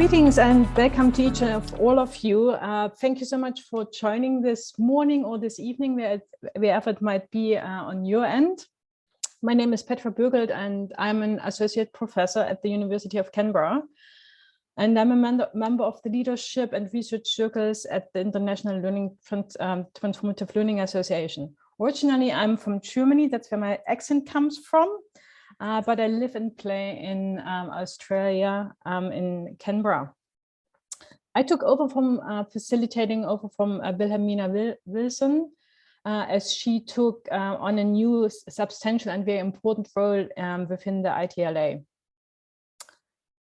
Greetings and welcome to each and all of you. Thank you so much for joining this morning or this evening, wherever it might be on your end. My name is Petra Bürgelt and I'm an associate professor at the University of Canberra. And I'm a member of the leadership and research circles at the International Transformative Learning Association. Originally, I'm from Germany. That's where my accent comes from. But I live and play in Australia, in Canberra. I took over from facilitating over from Wilhelmina Wilson, as she took on a new substantial and very important role within the ITLA.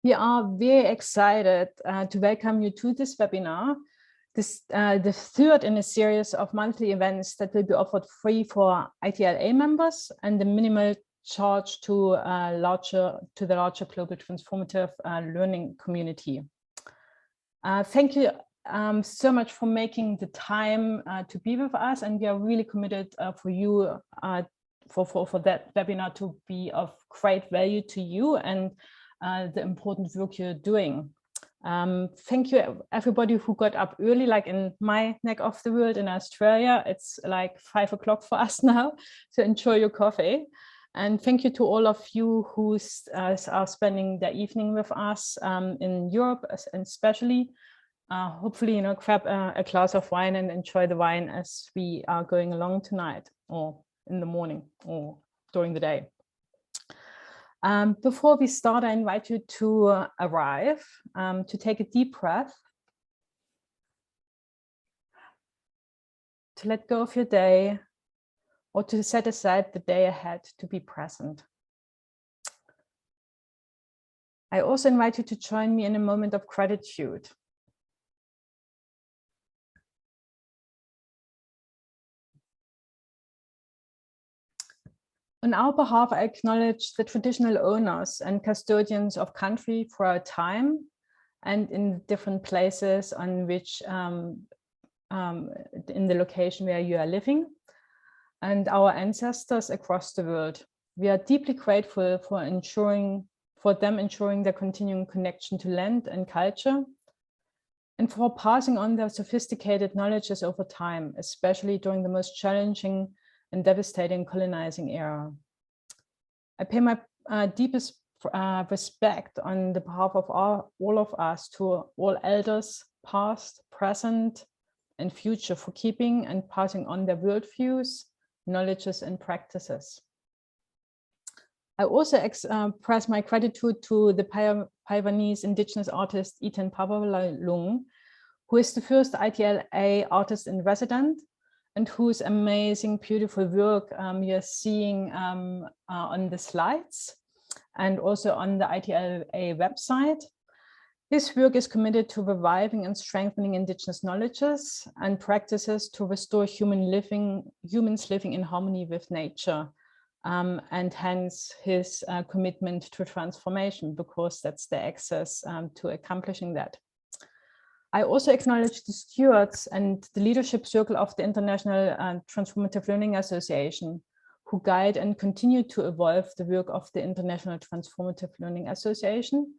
We are very excited to welcome you to this webinar, the third in a series of monthly events that will be offered free for ITLA members and the minimal charge to the larger global transformative learning community. Thank you so much for making the time to be with us, and we are really committed for you for that webinar to be of great value to you and the important work you're doing. Thank you everybody who got up early, like in my neck of the world in Australia. It's like 5 o'clock for us now, so enjoy your coffee. And thank you to all of you who are spending the evening with us in Europe, and especially. Hopefully, grab a glass of wine and enjoy the wine as we are going along tonight, or in the morning, or during the day. Before we start, I invite you to arrive, to take a deep breath, to let go of your day, or to set aside the day ahead to be present. I also invite you to join me in a moment of gratitude. On our behalf, I acknowledge the traditional owners and custodians of country for our time and in different places on which, in the location where you are living, and our ancestors across the world. We are deeply grateful for them ensuring their continuing connection to land and culture, and for passing on their sophisticated knowledges over time, especially during the most challenging and devastating colonizing era. I pay my deepest respect on the behalf of all of us to all elders, past, present, and future, for keeping and passing on their worldviews, knowledges, and practices. I also express my gratitude to the Taiwanese indigenous artist Ethan Papalalung, who is the first ITLA artist in residence, and whose amazing, beautiful work you're seeing on the slides and also on the ITLA website. His work is committed to reviving and strengthening indigenous knowledges and practices to restore humans living in harmony with nature, and hence his commitment to transformation, because that's the access to accomplishing that. I also acknowledge the stewards and the leadership circle of the International Transformative Learning Association, who guide and continue to evolve the work of the International Transformative Learning Association,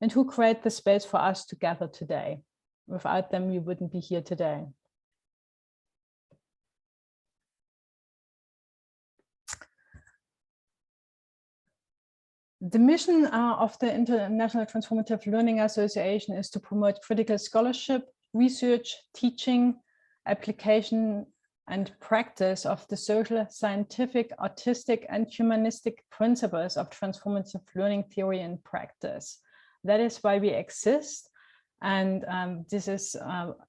and who create the space for us to gather today. Without them, we wouldn't be here today. The mission of the International Transformative Learning Association is to promote critical scholarship, research, teaching, application, and practice of the social, scientific, artistic, and humanistic principles of transformative learning theory and practice. That is why we exist, and this is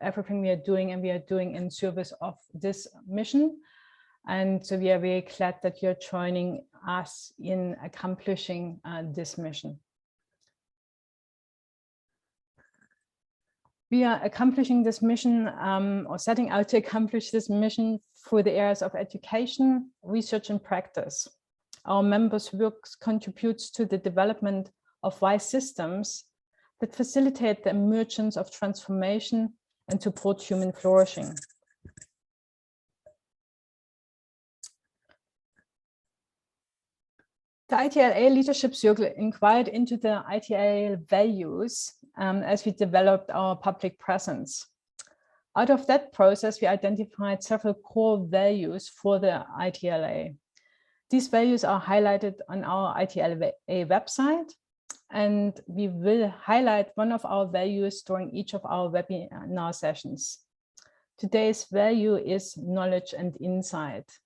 everything we are doing, and we are doing in service of this mission. And so we are very glad that you're joining us in accomplishing this mission. We are accomplishing this mission, or setting out to accomplish this mission, through the areas of education, research, and practice. Our members' work contributes to the development of wise systems that facilitate the emergence of transformation and support human flourishing. The ITLA Leadership Circle inquired into the ITLA values as we developed our public presence. Out of that process, we identified several core values for the ITLA. These values are highlighted on our ITLA website, and we will highlight one of our values during each of our webinar sessions. Today's value is knowledge and insight.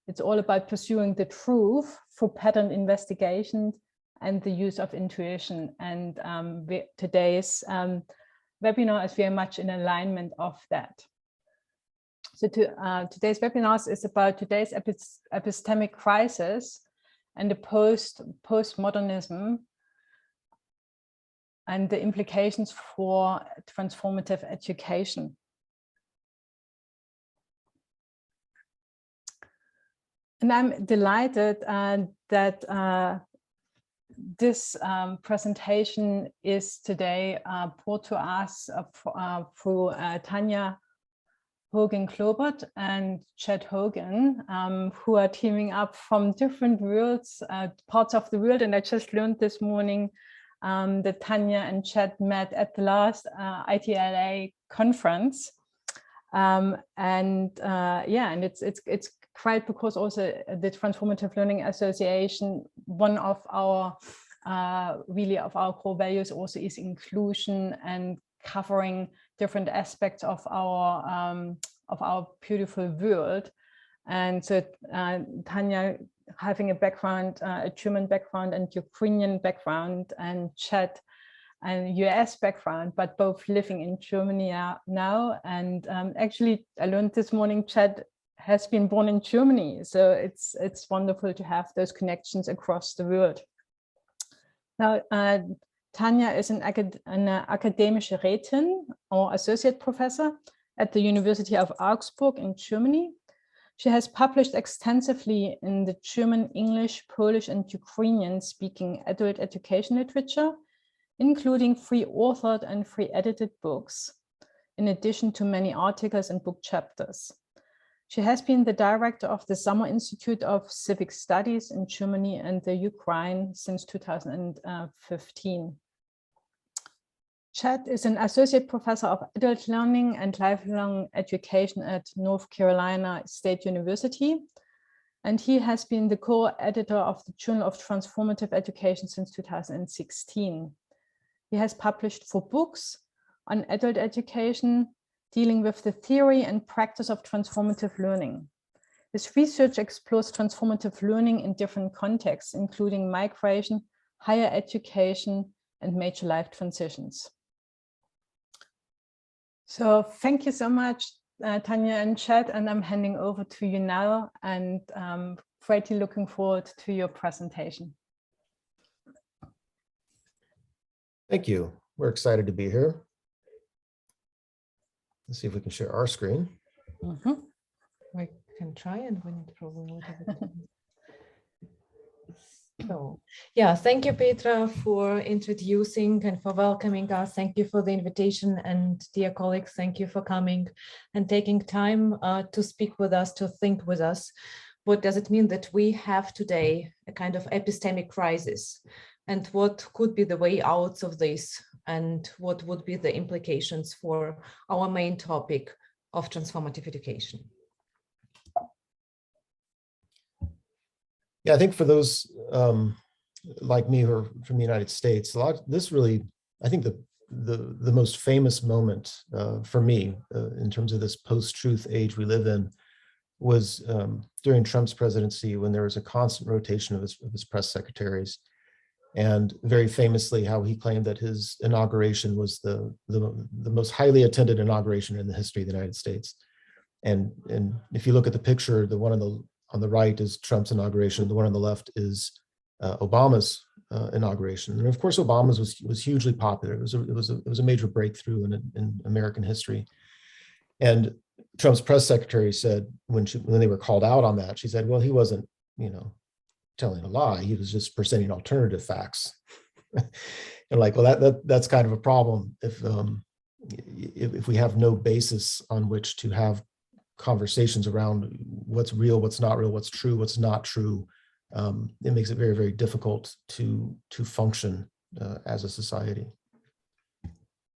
It's all about pursuing the truth through pattern investigation and the use of intuition. And today's webinar is very much in alignment of that. So today's webinar is about today's epistemic crisis and the postmodernism and the implications for transformative education. And I'm delighted that this presentation is today brought to us through Tanya Hogan-Klobert and Chad Hogan, who are teaming up from different worlds, parts of the world. And I just learned this morning that Tanya and Chad met at the last ITLA conference. And it's quite because also the Transformative Learning Association, one of our really of our core values also is inclusion and covering different aspects of our beautiful world. And so Tanya having a background, a German background and Ukrainian background, and Chad and US background, but both living in Germany now. And actually I learned this morning Chad has been born in Germany. So it's wonderful to have those connections across the world. Now, Tanya is an akademische Rätin or associate professor at the University of Augsburg in Germany. She has published extensively in the German, English, Polish, and Ukrainian-speaking adult education literature, including free authored and free edited books, in addition to many articles and book chapters. She has been the director of the Summer Institute of Civic Studies in Germany and the Ukraine since 2015. Chad is an associate professor of adult learning and lifelong education at North Carolina State University. And he has been the co-editor of the Journal of Transformative Education since 2016. He has published 4 books on adult education, dealing with the theory and practice of transformative learning. His research explores transformative learning in different contexts, including migration, higher education, and major life transitions. So thank you so much, Tanya and Chad, and I'm handing over to you now, and greatly looking forward to your presentation. Thank you. We're excited to be here. Let's see if we can share our screen. We can try, and we need probably so yeah, thank you, Petra, for introducing and for welcoming us. Thank you for the invitation, and dear colleagues, thank you for coming and taking time to speak with us, to think with us. What does it mean that we have today a kind of epistemic crisis, and what could be the way out of this, and what would be the implications for our main topic of transformative education? Yeah, I think for those like me who are from the United States, this really, I think the most famous moment for me in terms of this post-truth age we live in was during Trump's presidency, when there was a constant rotation of his press secretaries. And very famously, how he claimed that his inauguration was the most highly attended inauguration in the history of the United States. And if you look at the picture, the one on the right is Trump's inauguration, the one on the left is Obama's inauguration. And of course, Obama's was hugely popular. It was a major breakthrough in American history. And Trump's press secretary said, when they were called out on that, she said, well, he wasn't, telling a lie. He was just presenting alternative facts. And like, well, that's kind of a problem if we have no basis on which to have conversations around what's real, what's not real, what's true, what's not true. It makes it very, very difficult to function as a society.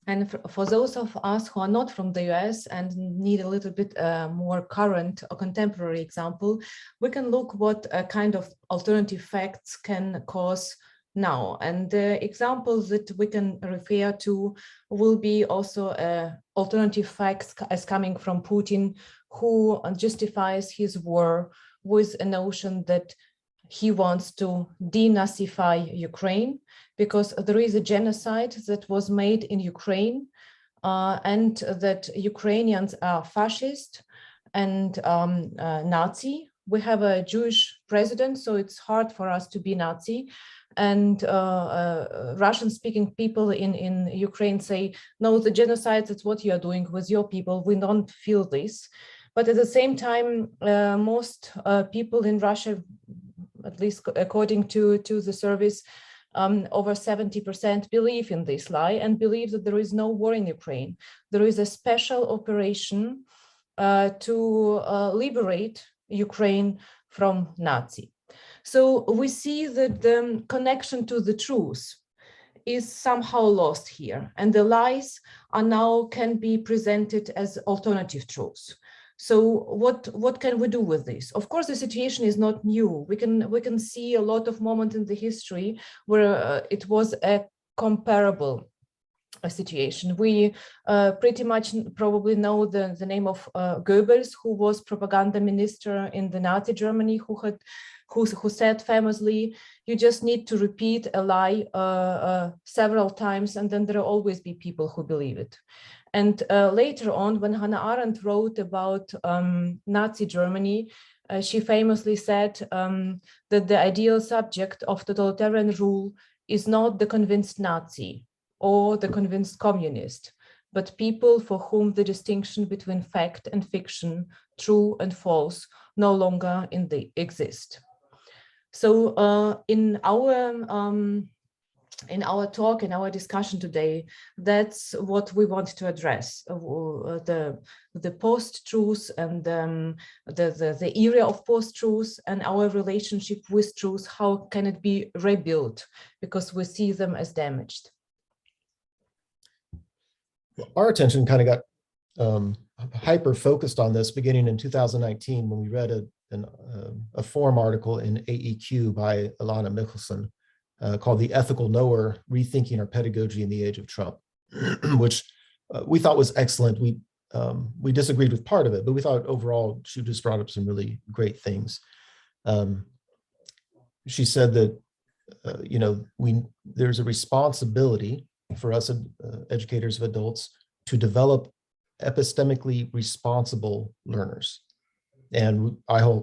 And for those of us who are not from the US and need a little bit more current or contemporary example, we can look what kind of alternative facts can cause now. And the examples that we can refer to will be also alternative facts as coming from Putin, who justifies his war with a notion that he wants to denazify Ukraine because there is a genocide that was made in Ukraine and that Ukrainians are fascist and Nazi. We have a Jewish president, so it's hard for us to be Nazi. And Russian-speaking people in Ukraine say, no, the genocide, that's what you are doing with your people. We don't feel this. But at the same time, most people in Russia, at least according to the service, over 70% believe in this lie and believe that there is no war in Ukraine. There is a special operation to liberate Ukraine from Nazi. So we see that the connection to the truth is somehow lost here, and the lies are now can be presented as alternative truths. So what can we do with this? Of course, the situation is not new. We can see a lot of moments in the history where it was a comparable situation. We pretty much probably know the name of Goebbels, who was propaganda minister in the Nazi Germany, who said famously, you just need to repeat a lie several times, and then there will always be people who believe it. And later on, when Hannah Arendt wrote about Nazi Germany, she famously said that the ideal subject of totalitarian rule is not the convinced Nazi or the convinced communist, but people for whom the distinction between fact and fiction, true and false, no longer exist. So in our talk, in our discussion today, that's what we want to address, the post-truth and the era of post-truth and our relationship with truth. How can it be rebuilt? Because we see them as damaged. Our attention kind of got hyper-focused on this beginning in 2019 when we read a forum article in AEQ by Ilana Michelson called The Ethical Knower, Rethinking Our Pedagogy in the Age of Trump, which we thought was excellent. We disagreed with part of it, but we thought overall she just brought up some really great things. She said that, there's a responsibility for us educators of adults to develop epistemically responsible learners. And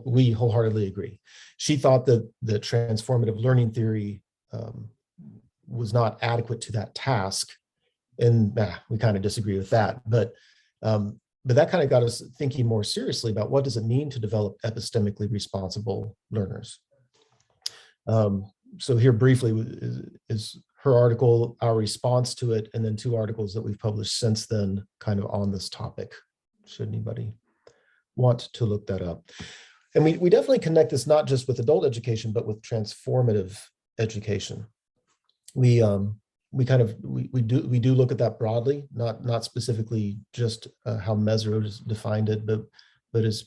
we wholeheartedly agree. She thought that the transformative learning theory was not adequate to that task. And we kind of disagree with that. But that kind of got us thinking more seriously about what does it mean to develop epistemically responsible learners. So here briefly is her article, our response to it, and then 2 articles that we've published since then kind of on this topic, should anybody want to look that up. And we definitely connect this not just with adult education, but with transformative education. We do look at that broadly, not specifically just how Mesro defined it, but as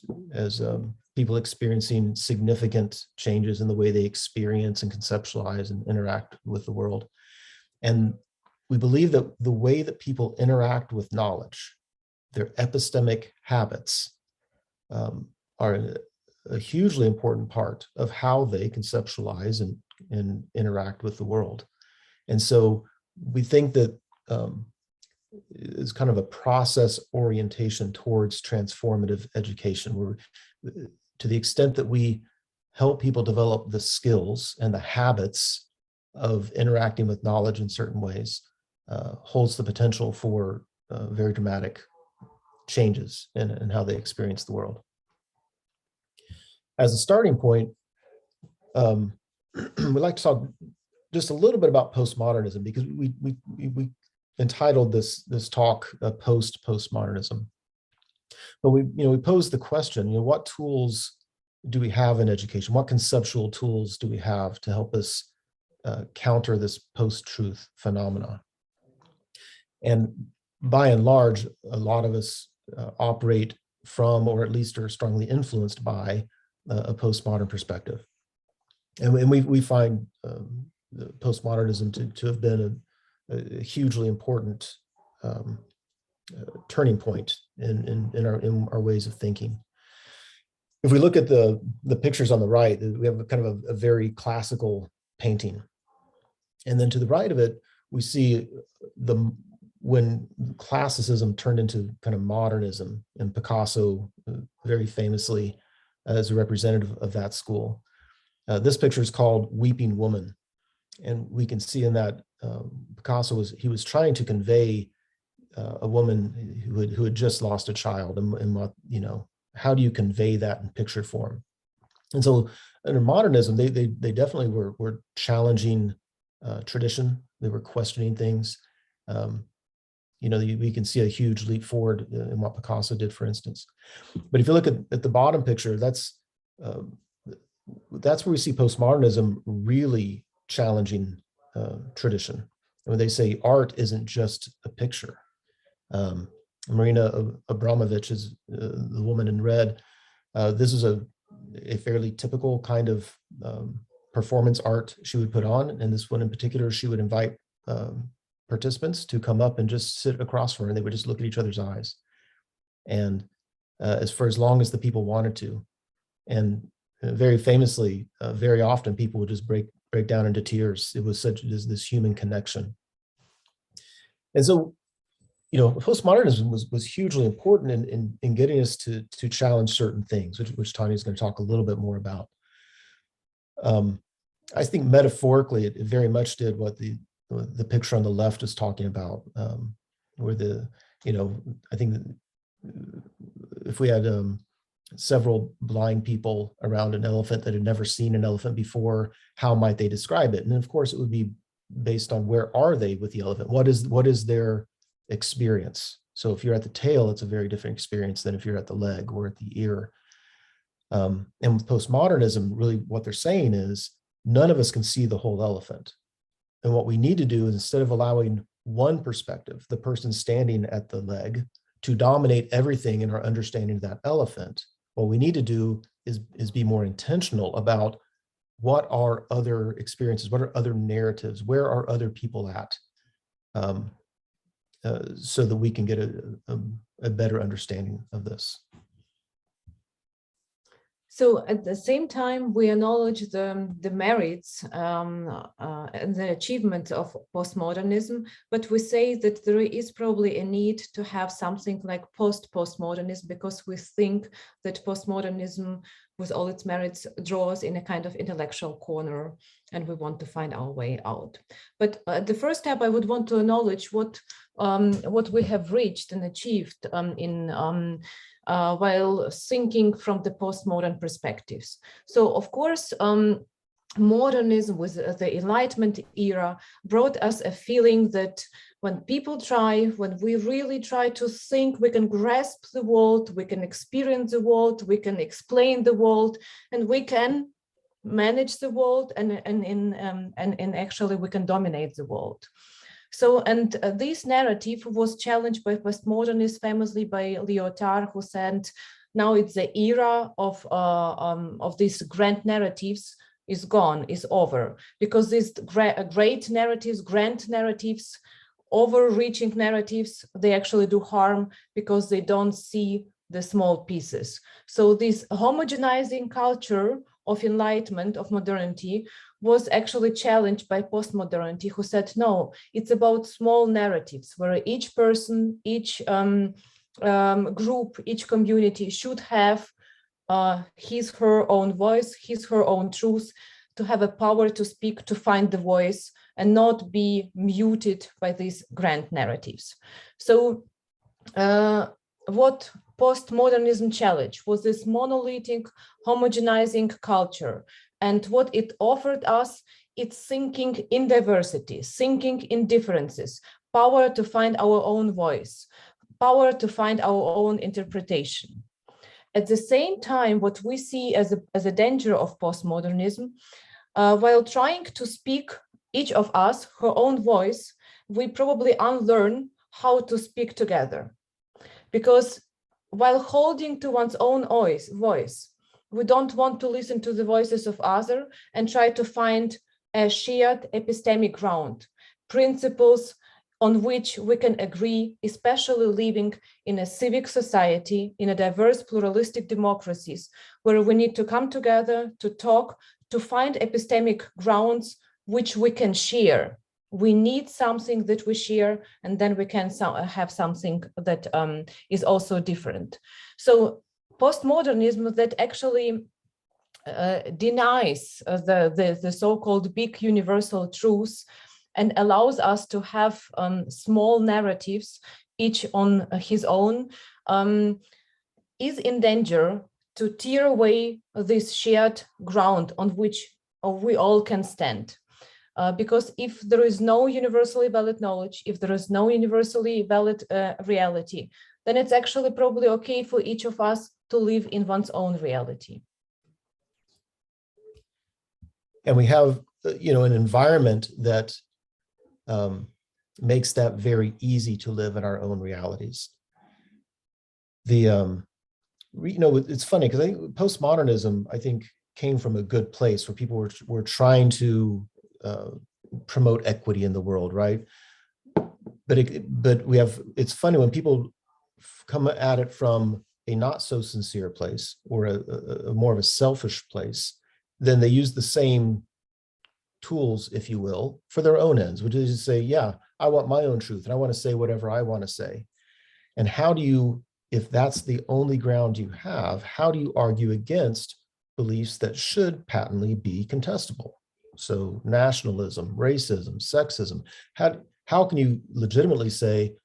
people experiencing significant changes in the way they experience and conceptualize and interact with the world. And we believe that the way that people interact with knowledge, their epistemic habits, are a hugely important part of how they conceptualize and interact with the world. And so we think that is kind of a process orientation towards transformative education, where to the extent that we help people develop the skills and the habits of interacting with knowledge in certain ways, holds the potential for very dramatic changes in how they experience the world. As a starting point, we'd like to talk just a little bit about postmodernism, because we entitled this talk Post-Postmodernism. But we posed the question, what tools do we have in education? What conceptual tools do we have to help us counter this post-truth phenomena? And by and large, a lot of us operate from, or at least are strongly influenced by, a postmodern perspective. And we find postmodernism to have been a hugely important turning point in our ways of thinking. If we look at the pictures on the right, we have kind of a very classical painting. And then to the right of it, we see when classicism turned into kind of modernism, and Picasso very famously as a representative of that school. This picture is called Weeping Woman. And we can see in that Picasso was trying to convey a woman who had just lost a child, and what, you know, how do you convey that in picture form? And so under modernism, they definitely were challenging tradition. They were questioning things. You know, we can see a huge leap forward in what Picasso did, for instance. But if you look at the bottom picture, that's where we see postmodernism really challenging tradition. And when they say art isn't just a picture. Marina Abramovich is the woman in red. This is a fairly typical kind of performance art she would put on. And this one in particular, she would invite participants to come up and just sit across from her, and they would just look at each other's eyes. And for as long as the people wanted to. And very famously, very often people would just break down into tears. It was this human connection. And so, you know, postmodernism was hugely important in getting us to challenge certain things, which Tanya is going to talk a little bit more about. I think metaphorically, it very much did what the picture on the left is talking about, where I think that if we had several blind people around an elephant that had never seen an elephant before, how might they describe it? And of course, it would be based on where are they with the elephant? What is their experience? So if you're at the tail, it's a very different experience than if you're at the leg or at the ear. And with postmodernism, really what they're saying is none of us can see the whole elephant. And what we need to do is, instead of allowing one perspective, the person standing at the leg, to dominate everything in our understanding of that elephant, what we need to do is be more intentional about what are other experiences, what are other narratives, where are other people at, so that we can get a better understanding of this. So at the same time, we acknowledge the merits and the achievements of postmodernism, but we say that there is probably a need to have something like post-postmodernism, because we think that postmodernism, with all its merits, draws in a kind of intellectual corner, and we want to find our way out. But at the first step, I would want to acknowledge what we have reached and achieved while thinking from the postmodern perspectives. So, of course, modernism with the Enlightenment era brought us a feeling that when we really try to think, we can grasp the world, we can experience the world, we can explain the world, and we can manage the world, and actually we can dominate the world. So, and this narrative was challenged by postmodernists, famously by Lyotard, who said, now it's the era of these grand narratives is gone, is over, because these great narratives, grand narratives, overreaching narratives, they actually do harm because they don't see the small pieces. So this homogenizing culture of enlightenment, of modernity, was actually challenged by postmodernity, who said, no, it's about small narratives where each person, each group, each community should have his, her own voice, his, her own truth, to have a power to speak, to find the voice, and not be muted by these grand narratives. So what postmodernism challenged was this monolithic, homogenizing culture. And what it offered us, it's thinking in diversity, thinking in differences, power to find our own voice, power to find our own interpretation. At the same time, what we see as a danger of postmodernism, while trying to speak, each of us, her own voice, we probably unlearn how to speak together. Because while holding to one's own voice, we don't want to listen to the voices of others and try to find a shared epistemic ground, principles on which we can agree, especially living in a civic society, in a diverse pluralistic democracies, where we need to come together to talk, to find epistemic grounds which we can share. We need something that we share, and then we can have something that is also different. So postmodernism that actually denies the so-called big universal truths and allows us to have small narratives, each on his own, is in danger to tear away this shared ground on which we all can stand. Because if there is no universally valid knowledge, if there is no universally valid reality, then it's actually probably okay for each of us to live in one's own reality. And we have, an environment that makes that very easy to live in our own realities. It's funny because I think postmodernism, came from a good place where people were trying to promote equity in the world, right? But it's funny when people come at it from a not so sincere place or a more of a selfish place, then they use the same tools, if you will, for their own ends, which is to say, yeah, I want my own truth and I want to say whatever I want to say. And how do you, if that's the only ground you have, how do you argue against beliefs that should patently be contestable? So nationalism, racism, sexism, how can you legitimately say,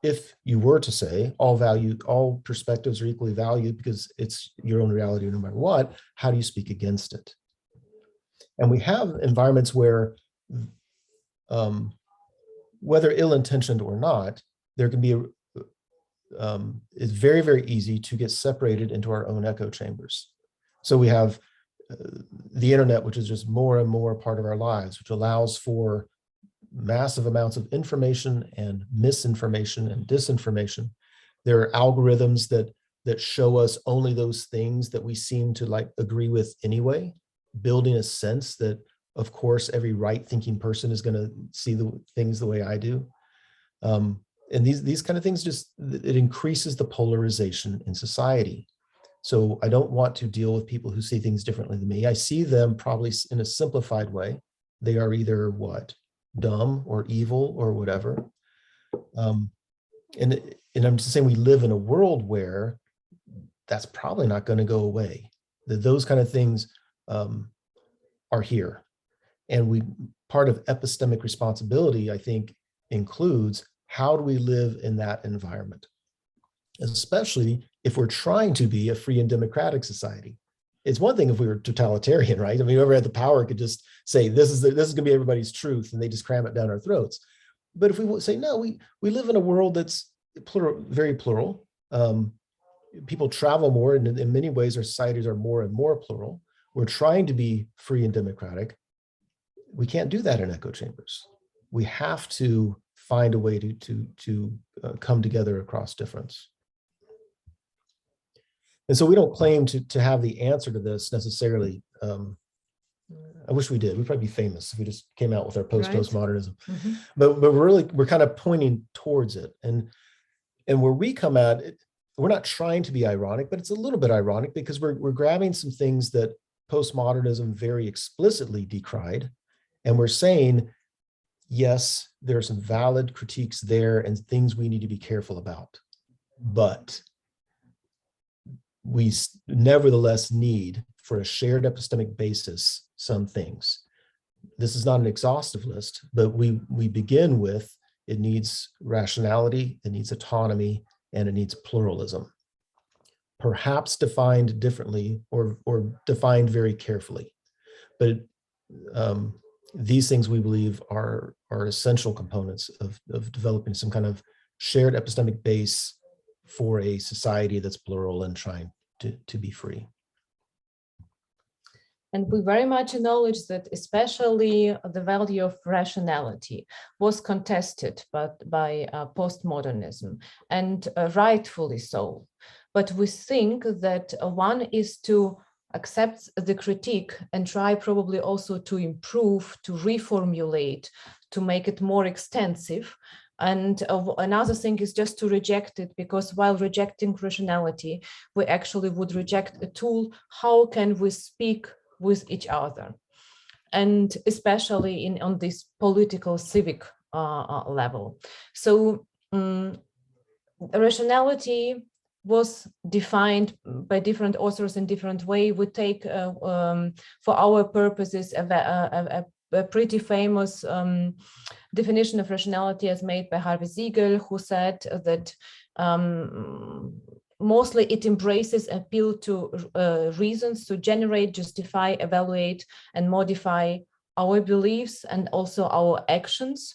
if you were to say all perspectives are equally valued because it's your own reality no matter what, how do you speak against it? And we have environments where, whether ill-intentioned or not, there can be it's very, very easy to get separated into our own echo chambers. So we have the internet, which is just more and more a part of our lives, which allows for massive amounts of information and misinformation and disinformation. There are algorithms that show us only those things that we seem to agree with anyway, building a sense that, of course, every right-thinking person is going to see the things the way I do. And these kind of things it increases the polarization in society. So I don't want to deal with people who see things differently than me. I see them probably in a simplified way. They are either what? Dumb or evil or whatever. And I'm just saying we live in a world where that's probably not going to go away. Those kind of things are here. And part of epistemic responsibility, I think, includes how do we live in that environment, especially if we're trying to be a free and democratic society. It's one thing if we were totalitarian, right? I mean, whoever had the power could just say, this is going to be everybody's truth, and they just cram it down our throats. But if we say, no, we live in a world that's very plural. People travel more, and in many ways, our societies are more and more plural. We're trying to be free and democratic. We can't do that in echo chambers. We have to find a way to come together across difference. And so we don't claim to have the answer to this necessarily. I wish we did. We'd probably be famous if we just came out with our post-postmodernism. Mm-hmm. But we're kind of pointing towards it. And where we come at it, we're not trying to be ironic, but it's a little bit ironic because we're grabbing some things that postmodernism very explicitly decried. And we're saying, yes, there are some valid critiques there and things we need to be careful about. But we nevertheless need, for a shared epistemic basis, some things. This is not an exhaustive list, but we begin with, it needs rationality, it needs autonomy, and it needs pluralism. Perhaps defined differently or defined very carefully. But these things we believe are essential components of developing some kind of shared epistemic base for a society that's plural and trying to be free. And we very much acknowledge that especially the value of rationality was contested by postmodernism, and rightfully so. But we think that one is to accept the critique and try probably also to improve, to reformulate, to make it more extensive. And another thing is just to reject it, because while rejecting rationality, we actually would reject a tool. How can we speak with each other? And especially on this political civic level. So rationality was defined by different authors in different way. We take for our purposes a pretty famous definition of rationality as made by Harvey Siegel, who said that mostly it embraces appeal to reasons to generate, justify, evaluate, and modify our beliefs and also our actions.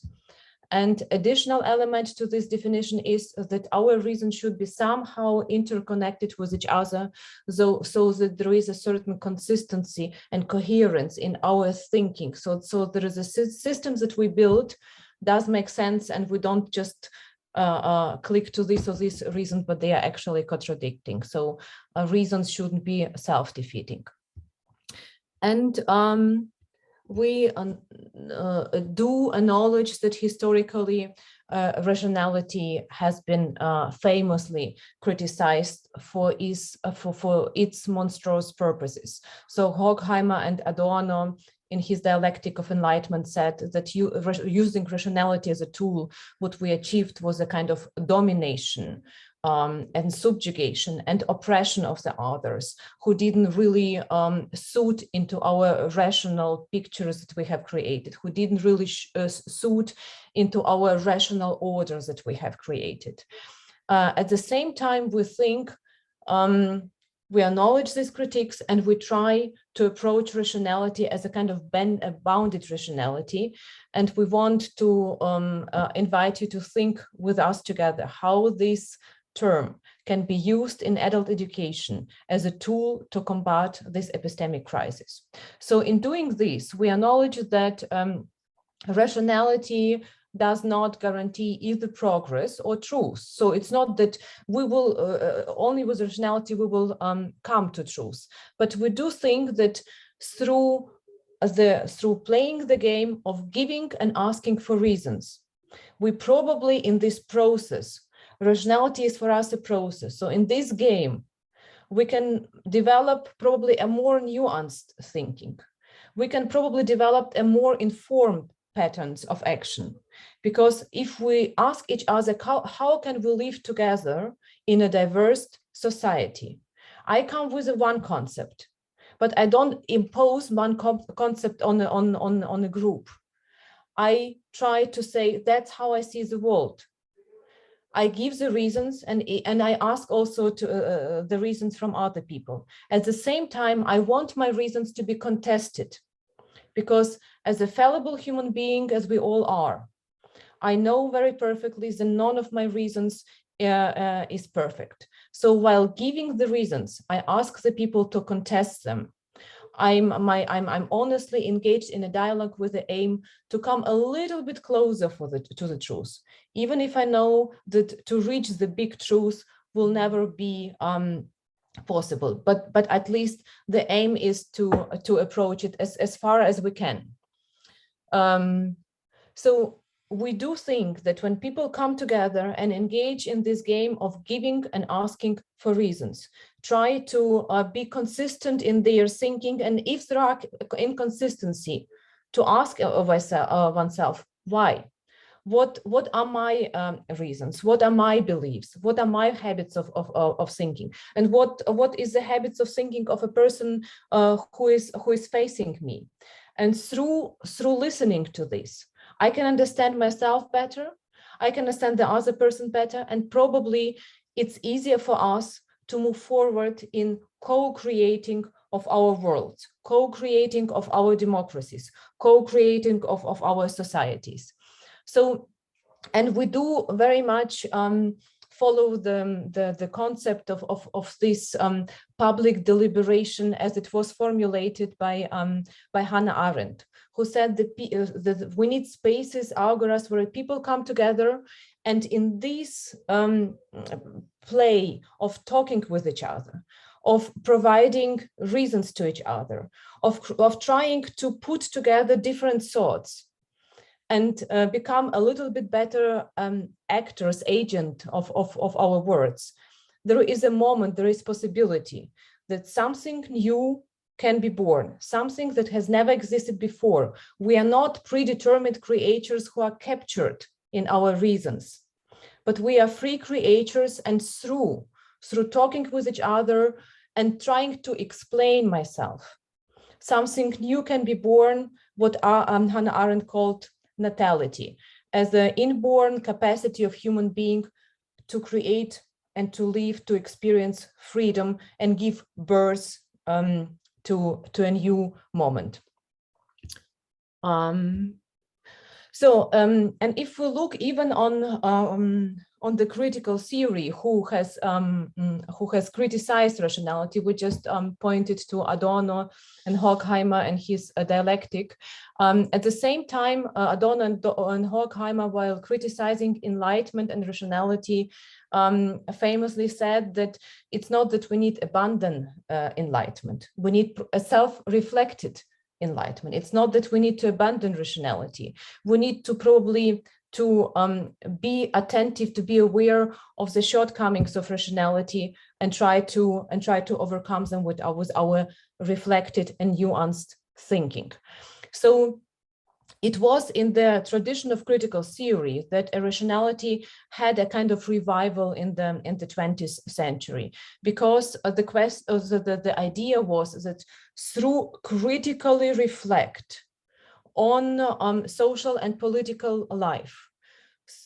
And additional element to this definition is that our reason should be somehow interconnected with each other, so that there is a certain consistency and coherence in our thinking. So there is a system that we build does make sense, and we don't just click to this or this reason, but they are actually contradicting. So reasons shouldn't be self-defeating. And we do acknowledge that historically rationality has been famously criticized for its monstrous purposes. So Horkheimer and Adorno, in his Dialectic of Enlightenment, said that using rationality as a tool, what we achieved was a kind of domination and subjugation and oppression of the others, who didn't really suit into our rational pictures that we have created, who didn't really suit into our rational orders that we have created. At the same time, we think we acknowledge these critiques, and we try to approach rationality as a kind of bounded rationality. And we want to invite you to think with us together how this term can be used in adult education as a tool to combat this epistemic crisis. So in doing this, we acknowledge that rationality does not guarantee either progress or truth. So it's not that we will, only with rationality, we will come to truth. But we do think that through playing the game of giving and asking for reasons, we probably in this process, rationality is for us a process. So in this game, we can develop probably a more nuanced thinking. We can probably develop a more informed patterns of action. Because if we ask each other, how can we live together in a diverse society? I come with one concept, but I don't impose one concept on a group. I try to say, that's how I see the world. I give the reasons, and I ask also to, the reasons from other people. At the same time, I want my reasons to be contested, because as a fallible human being, as we all are, I know very perfectly that none of my reasons is perfect. So while giving the reasons, I ask the people to contest them. I'm honestly engaged in a dialogue with the aim to come a little bit closer to the truth, even if I know that to reach the big truth will never be possible. But at least the aim is to approach it as far as we can. So we do think that when people come together and engage in this game of giving and asking for reasons, try to be consistent in their thinking, and if there are inconsistency, to ask oneself, why? What are my reasons? What are my beliefs? What are my habits of thinking? And what is the habits of thinking of a person who is facing me? And through listening to this, I can understand myself better, I can understand the other person better, and probably it's easier for us to move forward in co-creating of our worlds, co-creating of our democracies, co-creating of our societies. So, and we do very much follow the concept of this public deliberation as it was formulated by Hannah Arendt, who said that we need spaces, agoras, where people come together, and in this play of talking with each other, of providing reasons to each other, of trying to put together different thoughts and become a little bit better actors, agent of our words. There is a moment, there is possibility that something new can be born, something that has never existed before. We are not predetermined creators who are captured in our reasons, but we are free creators, and through talking with each other and trying to explain myself, something new can be born, what Hannah Arendt called natality, as the inborn capacity of human being to create and to live, to experience freedom and give birth to a new moment. And if we look even on the critical theory who has criticized rationality, we just pointed to Adorno and Horkheimer and his dialectic. At the same time, Adorno and Horkheimer, while criticizing enlightenment and rationality, famously said that it's not that we need abandon enlightenment, we need a self-reflected enlightenment. It's not that we need to abandon rationality. We need to probably be attentive, to be aware of the shortcomings of rationality and try to overcome them with our reflected and nuanced thinking. So it was in the tradition of critical theory that rationality had a kind of revival in the 20th century, because the idea was that through critically reflect on social and political life,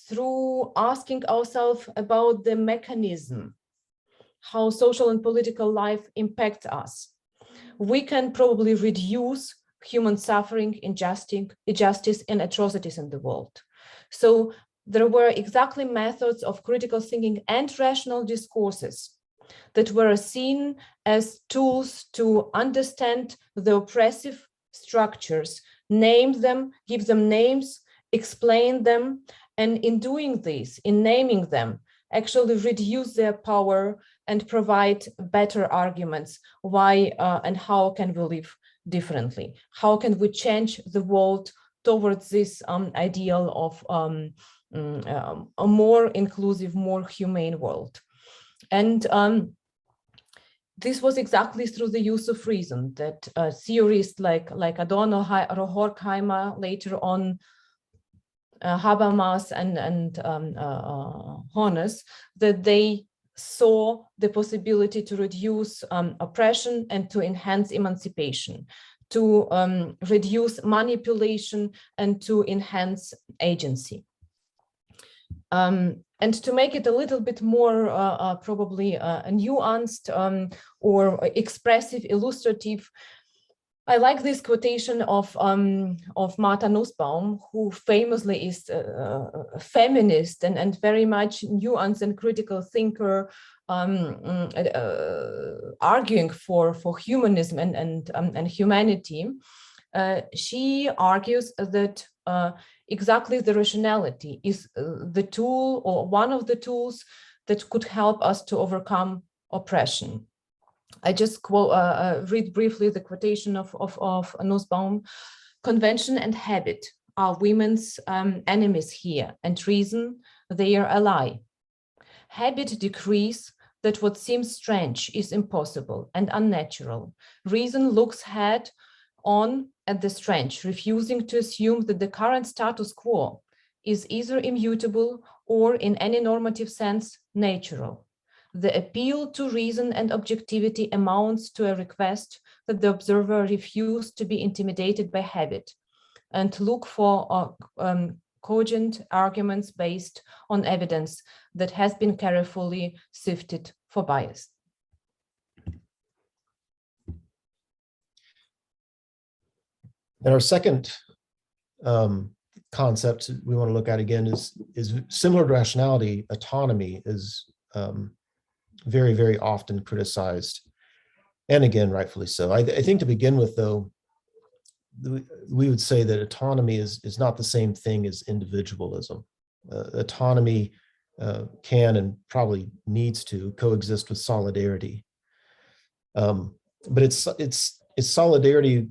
through asking ourselves about the mechanism, how social and political life impacts us, we can probably reduce human suffering, injustice, and atrocities in the world. So there were exactly methods of critical thinking and rational discourses that were seen as tools to understand the oppressive structures, name them, give them names, explain them, and in doing this, in naming them, actually reduce their power and provide better arguments why and how can we live differently? How can we change the world towards this ideal of a more inclusive, more humane world? And this was exactly through the use of reason that theorists like Adorno, Horkheimer, later on Habermas and Hones, that they saw the possibility to reduce oppression and to enhance emancipation, to reduce manipulation and to enhance agency. And to make it a little bit more probably nuanced or expressive, illustrative, I like this quotation of Martha Nussbaum, who famously is a feminist and very much nuanced and critical thinker, arguing for humanism and humanity. She argues that exactly the rationality is the tool or one of the tools that could help us to overcome oppression. I just read briefly the quotation of Nussbaum. Convention and habit are women's enemies here, and reason their ally. Habit decrees that what seems strange is impossible and unnatural. Reason looks head on at the strange, refusing to assume that the current status quo is either immutable or, in any normative sense, natural. The appeal to reason and objectivity amounts to a request that the observer refuse to be intimidated by habit and look for cogent arguments based on evidence that has been carefully sifted for bias. And our second concept we want to look at again is similar to rationality. Autonomy is very, very often criticized, and again, rightfully so. I think to begin with, though, we would say that autonomy is not the same thing as individualism. Autonomy can and probably needs to coexist with solidarity, but it's solidarity,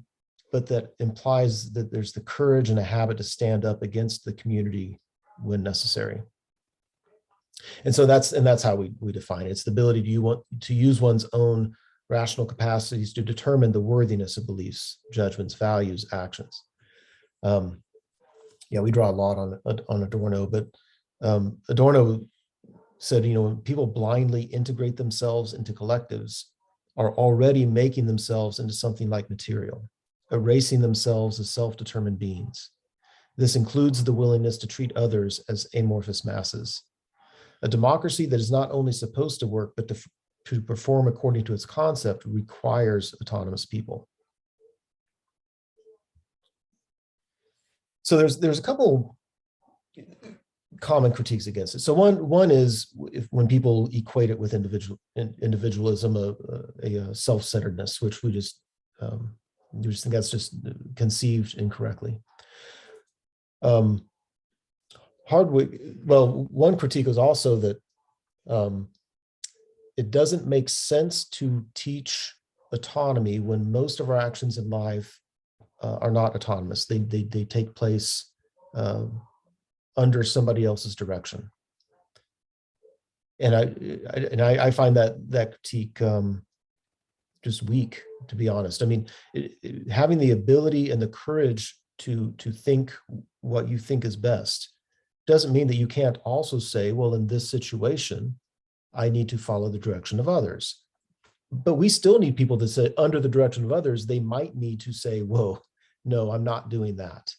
but that implies that there's the courage and a habit to stand up against the community when necessary. And so that's how we define it. It's the ability to use one's own rational capacities to determine the worthiness of beliefs, judgments, values, actions. Yeah, we draw a lot on Adorno, but Adorno said, when people blindly integrate themselves into collectives, are already making themselves into something like material, erasing themselves as self-determined beings. This includes the willingness to treat others as amorphous masses. A democracy that is not only supposed to work, but to perform according to its concept requires autonomous people. So there's a couple common critiques against it. So one is when people equate it with individualism, a self-centeredness, which we just think that's just conceived incorrectly. One critique is also that it doesn't make sense to teach autonomy when most of our actions in life are not autonomous. They take place under somebody else's direction. And I find that critique just weak, to be honest. I mean, having the ability and the courage to think what you think is best doesn't mean that you can't also say, well, in this situation, I need to follow the direction of others. But we still need people to say, under the direction of others, they might need to say, whoa, no, I'm not doing that.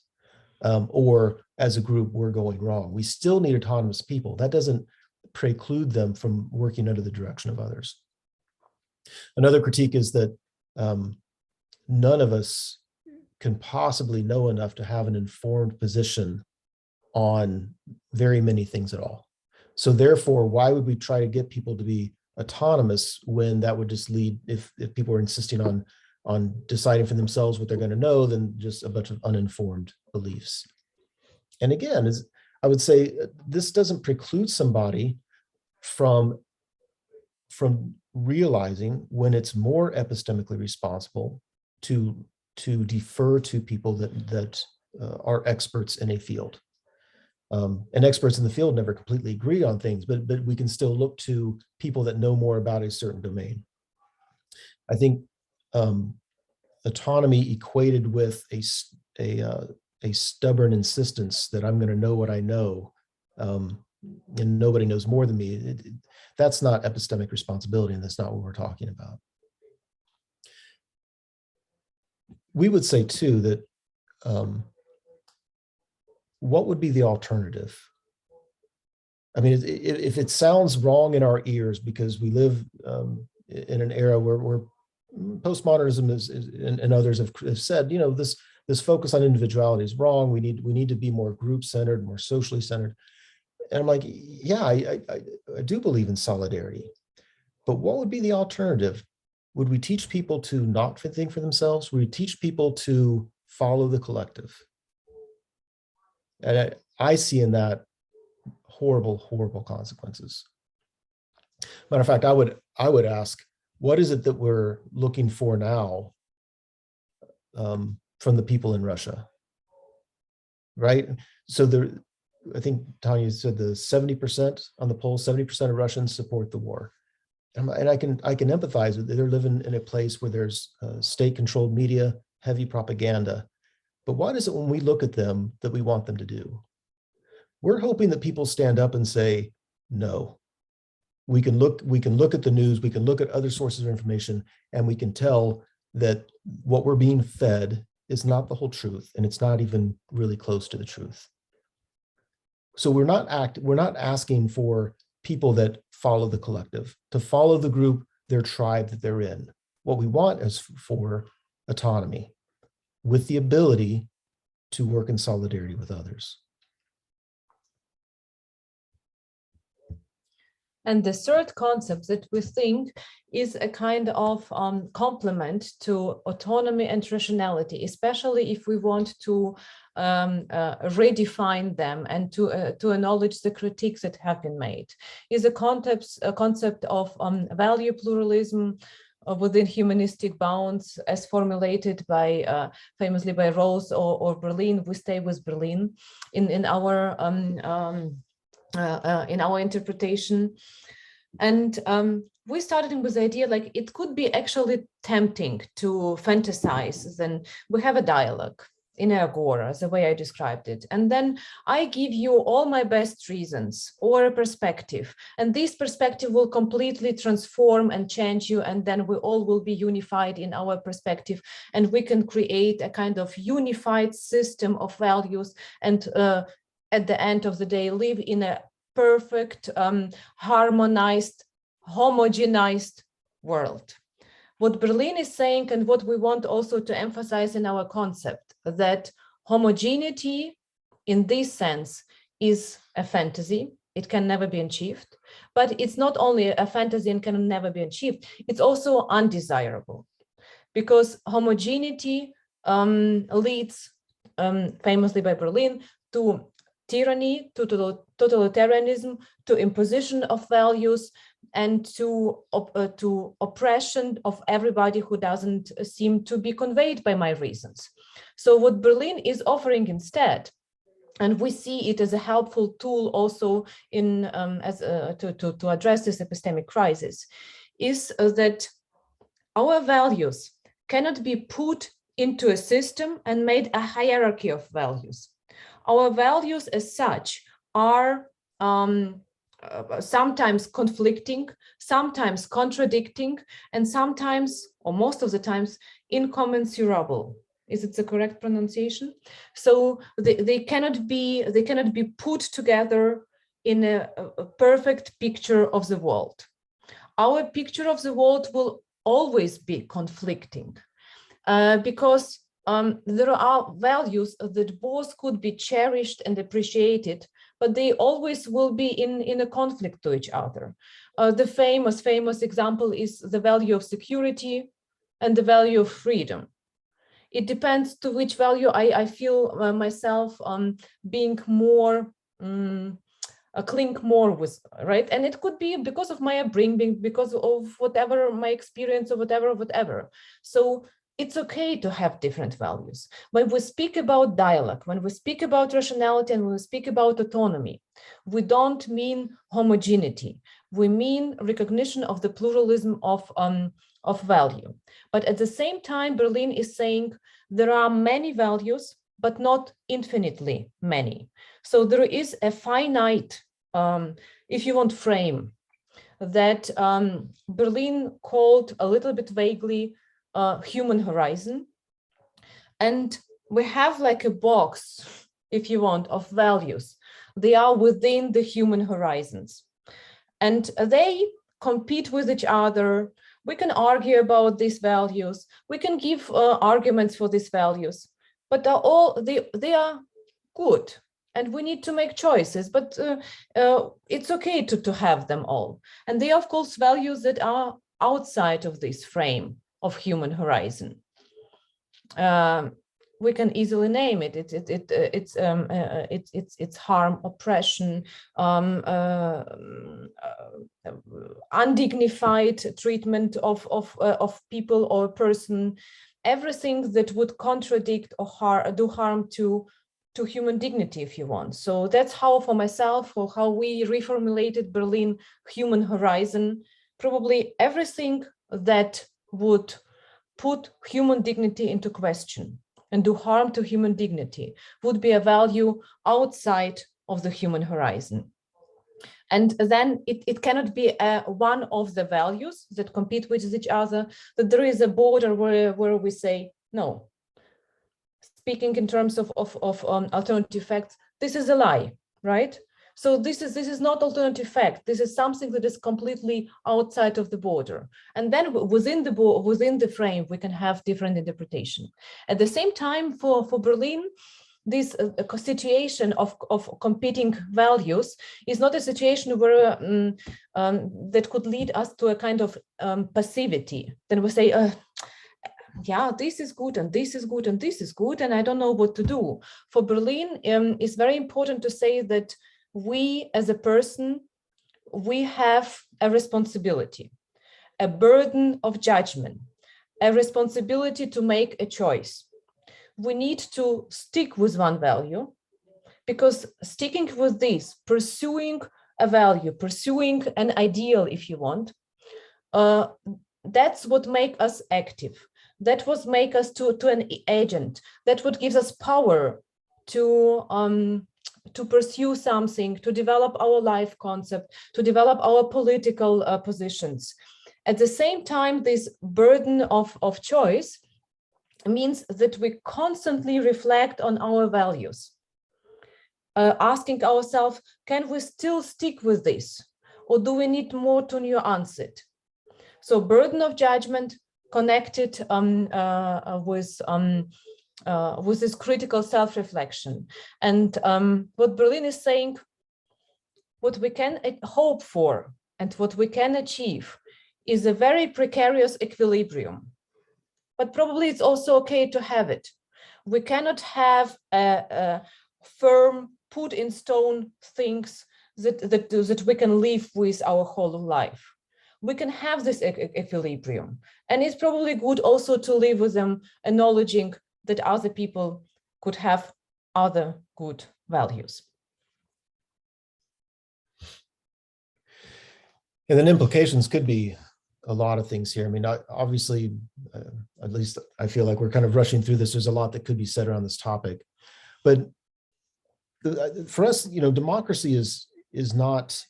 Or as a group, we're going wrong. We still need autonomous people. That doesn't preclude them from working under the direction of others. Another critique is that none of us can possibly know enough to have an informed position on very many things at all. So therefore, why would we try to get people to be autonomous when that would just lead, if people are insisting on deciding for themselves what they're going to know, then just a bunch of uninformed beliefs. And again, I would say this doesn't preclude somebody from realizing when it's more epistemically responsible to defer to people that are experts in a field. And experts in the field never completely agree on things, but we can still look to people that know more about a certain domain. I think autonomy equated with a stubborn insistence that I'm going to know what I know, and nobody knows more than me. That's not epistemic responsibility, and that's not what we're talking about. We would say too that what would be the alternative? I mean, if it sounds wrong in our ears because we live in an era where postmodernism is and others have said, this focus on individuality is wrong. We need to be more group-centered, more socially centered. And I'm like, yeah, I do believe in solidarity, but what would be the alternative? Would we teach people to not think for themselves? Would we teach people to follow the collective? And I see in that horrible, horrible consequences. Matter of fact, I would ask, what is it that we're looking for now from the people in Russia, right? So I think Tanya said the 70% on the poll, 70% of Russians support the war. And I can empathize with it. They're living in a place where there's state-controlled media, heavy propaganda. But what is it when we look at them that we want them to do? We're hoping that people stand up and say, no. We can look at the news, we can look at other sources of information, and we can tell that what we're being fed is not the whole truth, and it's not even really close to the truth. So we're not asking for people that follow the collective, to follow the group, their tribe that they're in. What we want is for autonomy, with the ability to work in solidarity with others. And the third concept that we think is a kind of complement to autonomy and rationality, especially if we want to redefine them and to acknowledge the critiques that have been made, is a concept of value pluralism within humanistic bounds, as formulated by famously by Rawls or Berlin. We stay with Berlin in our interpretation. And we started with the idea like it could be actually tempting to fantasize. Then we have a dialogue in an agora, the way I described it. And then I give you all my best reasons or a perspective. And this perspective will completely transform and change you. And then we all will be unified in our perspective. And we can create a kind of unified system of values. And at the end of the day, live in a perfect, harmonized, homogenized world. What Berlin is saying, and what we want also to emphasize in our concept, that homogeneity in this sense is a fantasy. It can never be achieved, but it's not only a fantasy and can never be achieved, it's also undesirable, because homogeneity leads, famously by Berlin, to tyranny, to totalitarianism, to imposition of values, and to oppression of everybody who doesn't seem to be conveyed by my reasons. So what Berlin is offering instead, and we see it as a helpful tool also in to address this epistemic crisis, is that our values cannot be put into a system and made a hierarchy of values. Our values as such are sometimes conflicting, sometimes contradicting, and sometimes, or most of the times, incommensurable. Is it the correct pronunciation? So they cannot be put together in a perfect picture of the world. Our picture of the world will always be conflicting because there are values that both could be cherished and appreciated, but they always will be in a conflict to each other. The famous example is the value of security and the value of freedom. It depends to which value I feel myself being more, cling more with, right? And it could be because of my upbringing, because of whatever my experience or whatever. So it's okay to have different values. When we speak about dialogue, when we speak about rationality, and when we speak about autonomy, we don't mean homogeneity. We mean recognition of the pluralism of value. But at the same time, Berlin is saying there are many values, but not infinitely many. So there is a finite, if you want, frame that Berlin called a little bit vaguely human horizon. And we have like a box, if you want, of values. They are within the human horizons. And they compete with each other. We can argue about these values. We can give arguments for these values, but they are good. And we need to make choices, but it's okay to have them all. And they are, of course, values that are outside of this frame of human horizon. We can easily name it. It's harm, oppression, undignified treatment of people or person, everything that would contradict or do harm to human dignity, if you want. So that's how, for myself, or how we reformulated Berlin human horizon. Probably everything that would put human dignity into question and do harm to human dignity would be a value outside of the human horizon. And then it cannot be one of the values that compete with each other, that there is a border where we say, no, speaking in terms of alternative facts, this is a lie, right? So this is not alternative fact. This is something that is completely outside of the border. And then within the frame, we can have different interpretation. At the same time, for Berlin, this situation of competing values is not a situation where that could lead us to a kind of passivity. Then we say, yeah, this is good, and this is good, and this is good, and I don't know what to do. For Berlin, it's very important to say that we as a person, we have a responsibility, a burden of judgment, a responsibility to make a choice. We need to stick with one value, because sticking with this, pursuing a value, pursuing an ideal, if you want, that's what makes us active. That would make us to an agent. That would give us power to pursue something, to develop our life concept, to develop our political positions. At the same time, this burden of choice means that we constantly reflect on our values, asking ourselves, can we still stick with this? Or do we need more to nuance it? So burden of judgment connected with this critical self-reflection. And what Berlin is saying, what we can hope for and what we can achieve is a very precarious equilibrium. But probably it's also okay to have it. We cannot have a firm, put in stone things that we can live with our whole life. We can have this equilibrium. And it's probably good also to live with them, acknowledging that other people could have other good values. And then implications could be a lot of things here. I mean, obviously, at least I feel like we're kind of rushing through this. There's a lot that could be said around this topic. But for us, democracy is not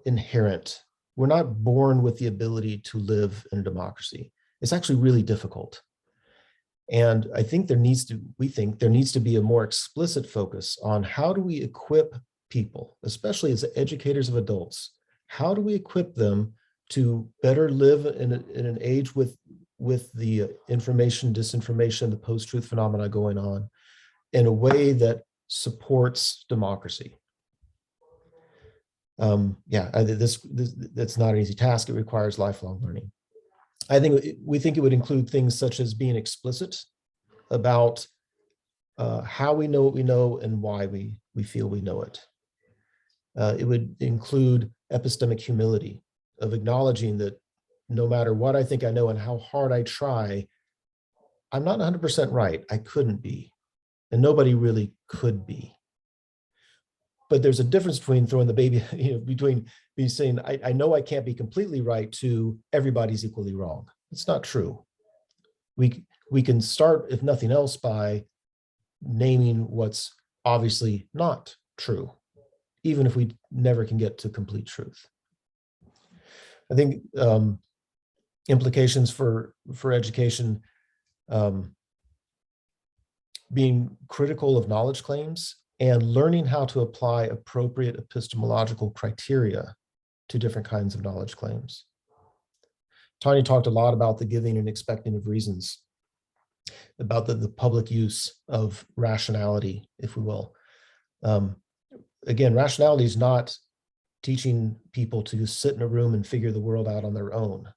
inherent. We're not born with the ability to live in a democracy. It's actually really difficult. And I think we think there needs to be a more explicit focus on how do we equip people, especially as educators of adults, how do we equip them to better live in an age with the information, disinformation, the post-truth phenomena going on in a way that supports democracy. That's not an easy task. It requires lifelong learning. We think it would include things such as being explicit about how we know what we know and why we feel we know it. It would include epistemic humility, of acknowledging that no matter what I think I know and how hard I try, I'm not 100% right. I couldn't be, and nobody really could be. But there's a difference between throwing the baby, between me saying, I know I can't be completely right, to everybody's equally wrong. It's not true. We can start, if nothing else, by naming what's obviously not true, even if we never can get to complete truth. I think implications for education, being critical of knowledge claims and learning how to apply appropriate epistemological criteria to different kinds of knowledge claims. Tanya talked a lot about the giving and expecting of reasons, about the public use of rationality, if we will. Again, rationality is not teaching people to sit in a room and figure the world out on their own.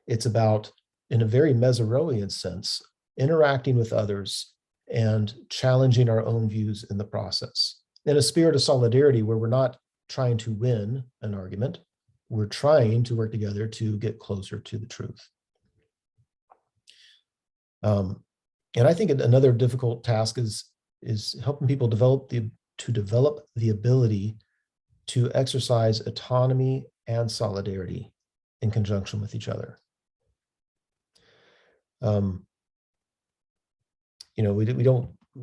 It's about, in a very Meserowian sense, interacting with others and challenging our own views in the process. In a spirit of solidarity where we're not trying to win an argument, we're trying to work together to get closer to the truth. And I think another difficult task is helping people develop the ability to exercise autonomy and solidarity in conjunction with each other. We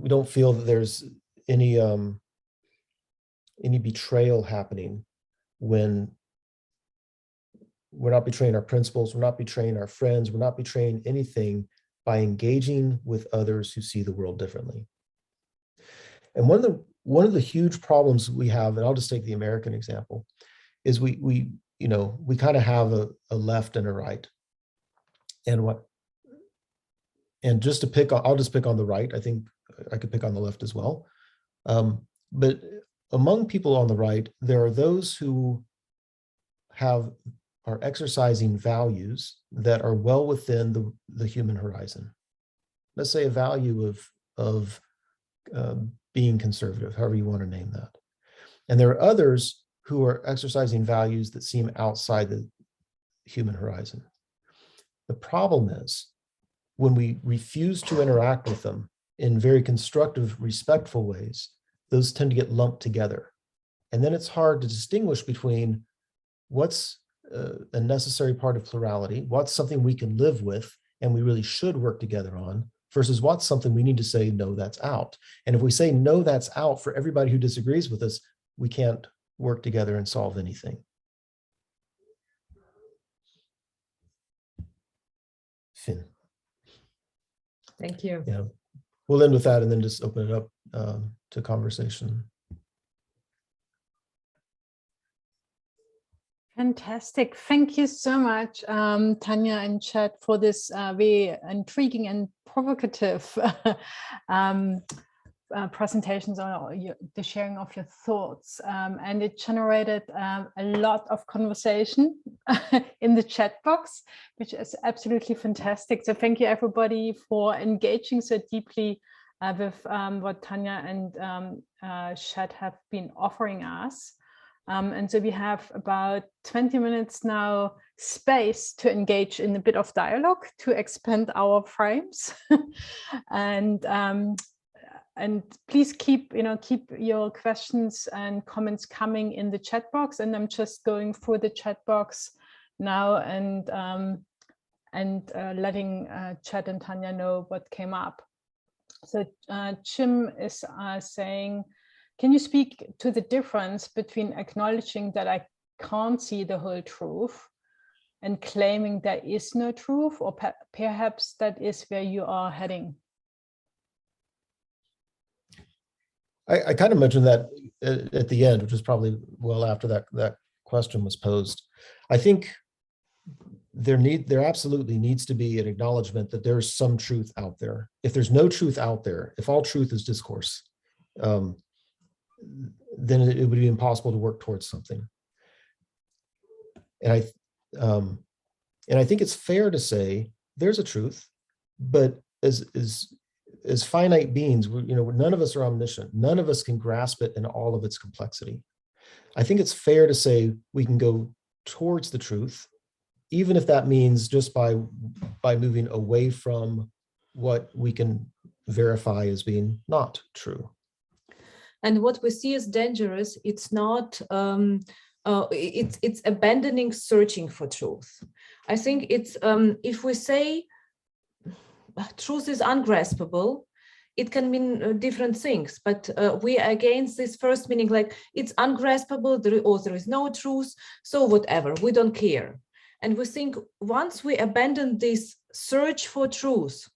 don't feel that there's any betrayal happening when we're not betraying our principles, we're not betraying our friends, we're not betraying anything by engaging with others who see the world differently. And one of the huge problems we have, and I'll just take the American example, is we kind of have a left and a right. And I'll just pick on the right. I think I could pick on the left as well. But among people on the right, there are those who are exercising values that are well within the human horizon. Let's say a value of being conservative, however you want to name that. And there are others who are exercising values that seem outside the human horizon. The problem is when we refuse to interact with them in very constructive, respectful ways, those tend to get lumped together. And then it's hard to distinguish between what's a necessary part of plurality, what's something we can live with and we really should work together on, versus what's something we need to say, no, that's out. And if we say, no, that's out for everybody who disagrees with us, we can't work together and solve anything. Finn. Thank you. Yeah, we'll end with that and then just open it up to conversation. Fantastic. Thank you so much, Tanya and Chad, for this very intriguing and provocative presentations on the sharing of your thoughts. And it generated a lot of conversation in the chat box, which is absolutely fantastic. So thank you, everybody, for engaging so deeply with what Tanya and Chad have been offering us. And so we have about 20 minutes now space to engage in a bit of dialogue to expand our frames. And please keep your questions and comments coming in the chat box. And I'm just going through the chat box now and letting Chad and Tanya know what came up. So Jim is saying, can you speak to the difference between acknowledging that I can't see the whole truth and claiming there is no truth, or perhaps that is where you are heading? I kind of mentioned that at the end, which was probably well after that question was posed. I think there absolutely needs to be an acknowledgement that there's some truth out there. If there's no truth out there, if all truth is discourse, then it would be impossible to work towards something. And I think it's fair to say there's a truth, but as finite beings, none of us are omniscient. None of us can grasp it in all of its complexity. I think it's fair to say we can go towards the truth, even if that means just by moving away from what we can verify as being not true. And what we see as dangerous, it's not, it's abandoning searching for truth. I think it's, if we say truth is ungraspable, it can mean different things, but we are against this first meaning, like it's ungraspable, there is no truth, so whatever, we don't care. And we think once we abandon this search for truth,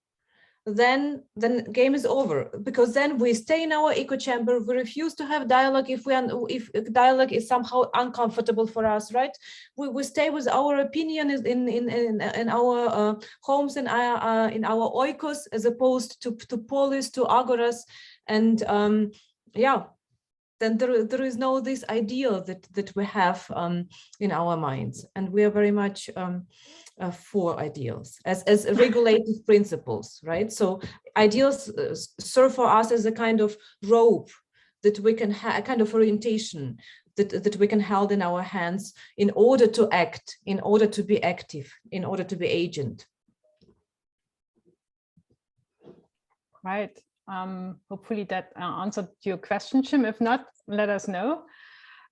then game is over, because then we stay in our echo chamber. We refuse to have dialogue if dialogue is somehow uncomfortable for us, right? We stay with our opinion in our homes and in our oikos, as opposed to polis, to agoras, and yeah, then there is no this ideal that we have in our minds, and we are very much for ideals as regulative principles, right? So ideals serve for us as a kind of rope that we can have, a kind of orientation that we can hold in our hands in order to act, in order to be active, in order to be agent. Right. Hopefully that answered your question, Jim. If not, let us know.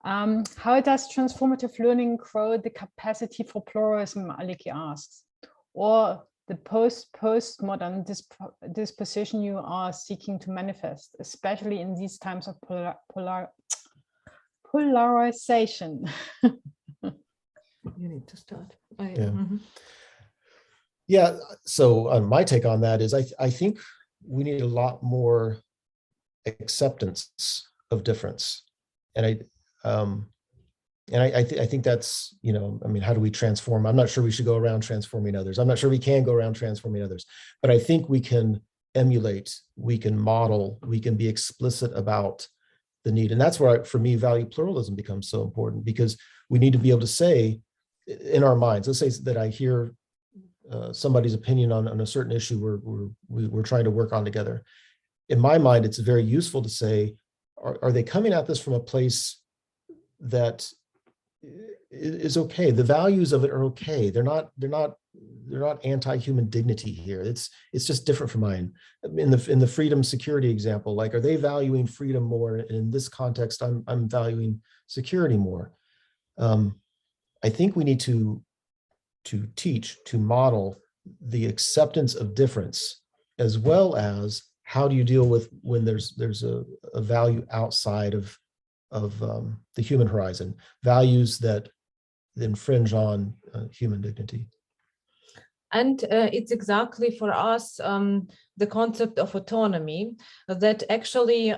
How does transformative learning grow the capacity for pluralism, Aliki asks, or the postmodern disposition you are seeking to manifest, especially in these times of polarization? You need to start. Yeah, so my take on that is I think we need a lot more acceptance of difference. And I think that's, I mean, how do we transform? I'm not sure we should go around transforming others. I'm not sure we can go around transforming others, but I think we can emulate, we can model, we can be explicit about the need. And that's where, for me, value pluralism becomes so important, because we need to be able to say in our minds, let's say that I hear somebody's opinion on a certain issue we're trying to work on together. In my mind, it's very useful to say, are they coming at this from a place that is okay? The values of it are okay. They're not anti-human dignity here. It's just different from mine. In the freedom security example, like, are they valuing freedom more? And in this context, I'm valuing security more. I think we need to teach, to model the acceptance of difference, as well as how do you deal with when there's a value outside of the human horizon, values that infringe on human dignity. And it's exactly for us the concept of autonomy that actually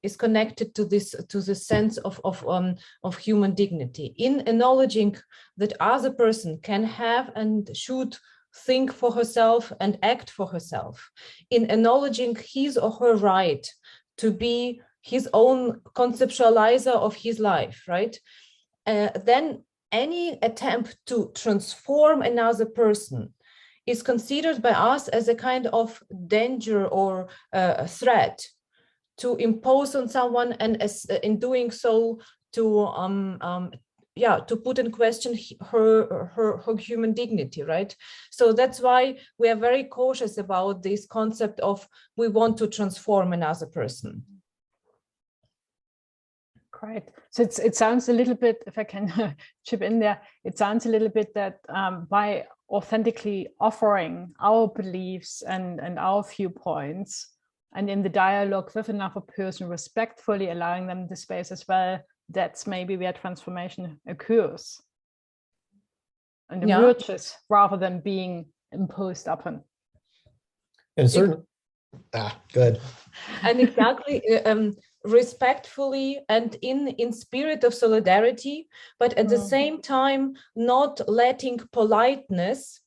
is connected to the sense of human dignity, in acknowledging that other person can have and should think for herself and act for herself, in acknowledging his or her right to be his own conceptualizer of his life, right? Then any attempt to transform another person is considered by us as a kind of danger or a threat to impose on someone, and as in doing so to put in question her human dignity, right? So that's why we are very cautious about this concept of we want to transform another person. Great. So it sounds a little bit, if I can chip in there, it sounds a little bit that by authentically offering our beliefs and our viewpoints, and in the dialogue with another person, respectfully allowing them the space as well, that's maybe where transformation occurs and emerges, rather than being imposed upon. And certain, good. And exactly, respectfully and in spirit of solidarity, but at the same time not letting politeness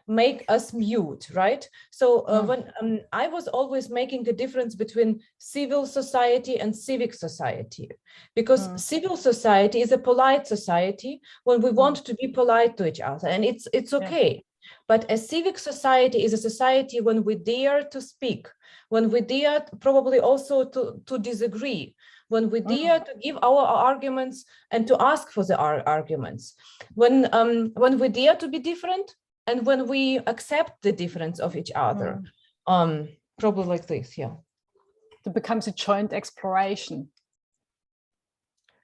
make us mute, right? So when I was always making a difference between civil society and civic society, because civil society is a polite society when we want to be polite to each other, and it's okay. But a civic society is a society when we dare to speak, when we dare probably also to disagree, when we dare to give our arguments and to ask for the arguments, when we dare to be different, and when we accept the difference of each other, probably like this, It becomes a joint exploration.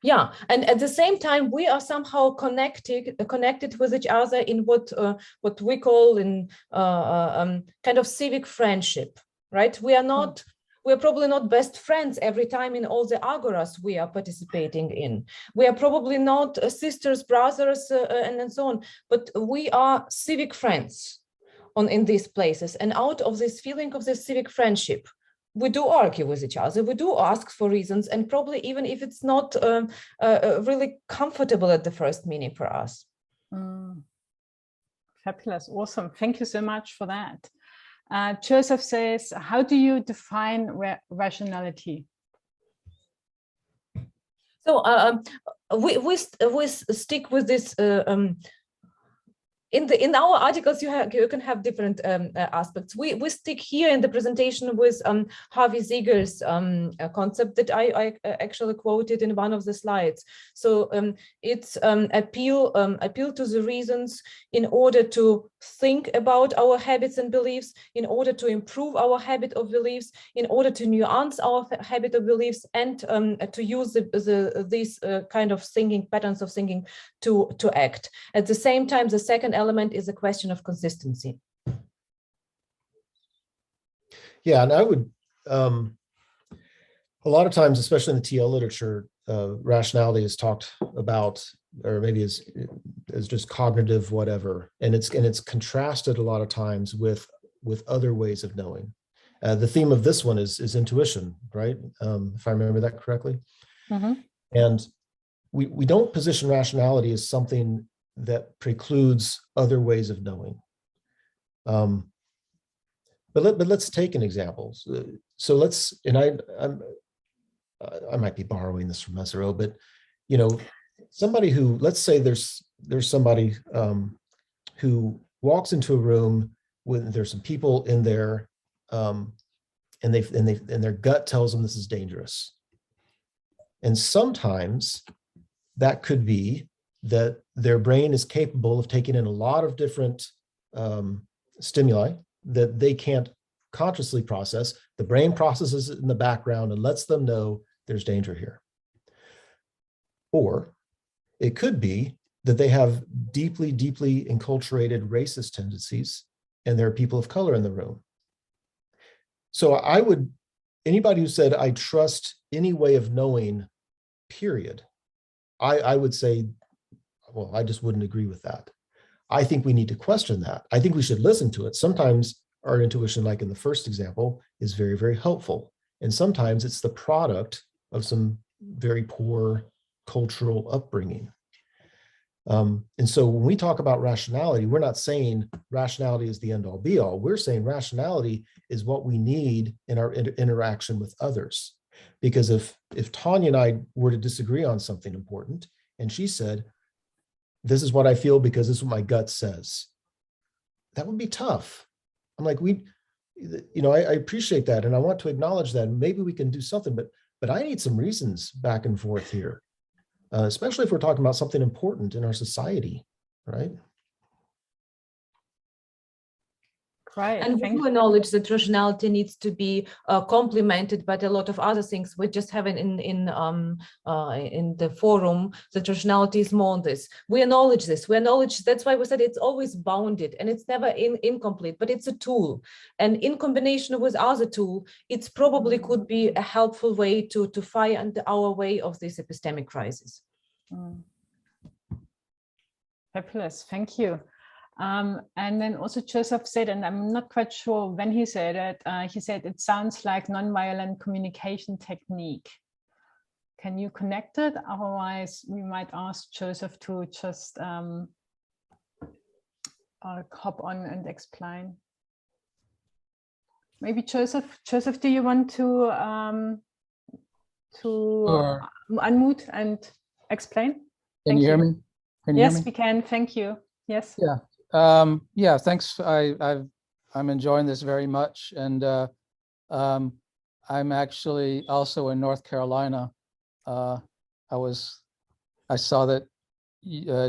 Yeah, and at the same time, we are somehow connected with each other in what we call in kind of civic friendship, right? We are probably not best friends every time in all the agoras we are participating in. We are probably not sisters, brothers, and so on, but we are civic friends in these places. And out of this feeling of this civic friendship, we do argue with each other, we do ask for reasons, and probably even if it's not really comfortable at the first meaning for us. Fabulous, awesome. Thank you so much for that. Joseph says, how do you define rationality? So we stick with this. In our articles, you can have different aspects. We stick here in the presentation with Harvey Ziegler's concept that I actually quoted in one of the slides. So it's appeal to the reasons in order to think about our habits and beliefs, in order to improve our habit of beliefs, in order to nuance our habit of beliefs, and to use these kind of thinking patterns of thinking to act. At the same time, the second element is a question of consistency. Yeah, and I would, a lot of times, especially in the TL literature, rationality is talked about, or maybe as just cognitive whatever, and it's contrasted a lot of times with other ways of knowing. The theme of this one is intuition, right? If I remember that correctly. And we don't position rationality as something that precludes other ways of knowing. But let's take an example. So let's, and I might be borrowing this from Mesereau, but you know, somebody who, let's say there's somebody who walks into a room when there's some people in there, and their gut tells them this is dangerous. And sometimes that could be that their brain is capable of taking in a lot of different stimuli that they can't consciously process. The brain processes it in the background and lets them know there's danger here. Or it could be that they have deeply, deeply enculturated racist tendencies, and there are people of color in the room. So anybody who said, I trust any way of knowing, period, I would say, well, I just wouldn't agree with that. I think we need to question that. I think we should listen to it. Sometimes our intuition, like in the first example, is very, very helpful. And sometimes it's the product of some very poor cultural upbringing. And so when we talk about rationality, we're not saying rationality is the end all be all. We're saying rationality is what we need in our interaction with others. Because if Tanya and I were to disagree on something important, and she said, this is what I feel because this is what my gut says, that would be tough. I'm like, I appreciate that. And I want to acknowledge that. Maybe we can do something, but I need some reasons back and forth here. Especially if we're talking about something important in our society, right? Right. And we do acknowledge that rationality needs to be complemented by a lot of other things. We just have it in the forum that rationality is more on this. We acknowledge this. We acknowledge, that's why we said it's always bounded and it's never incomplete, but it's a tool. And in combination with other tool, it's probably could be a helpful way to find our way of this epistemic crisis. Fabulous, thank you. And then also Joseph said, and I'm not quite sure when he said it, he said it sounds like nonviolent communication technique. Can you connect it? Otherwise, we might ask Joseph to just hop on and explain. Maybe Joseph, do you want to unmute and explain? Can you hear me? Yes, we can. Thank you. Yes. Yeah. Yeah, thanks. I'm enjoying this very much, and I'm actually also in North Carolina. I saw that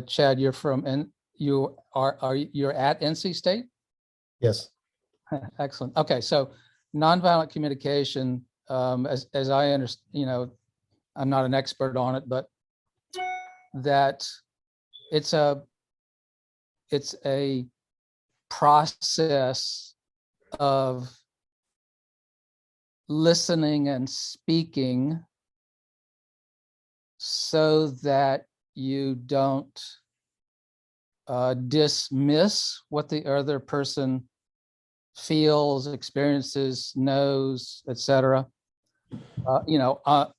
Chad, you're from, and you're at NC State? Yes. Excellent. Okay, so nonviolent communication, as I understand, I'm not an expert on it, but that it's a process of listening and speaking so that you don't dismiss what the other person feels, experiences, knows, etc.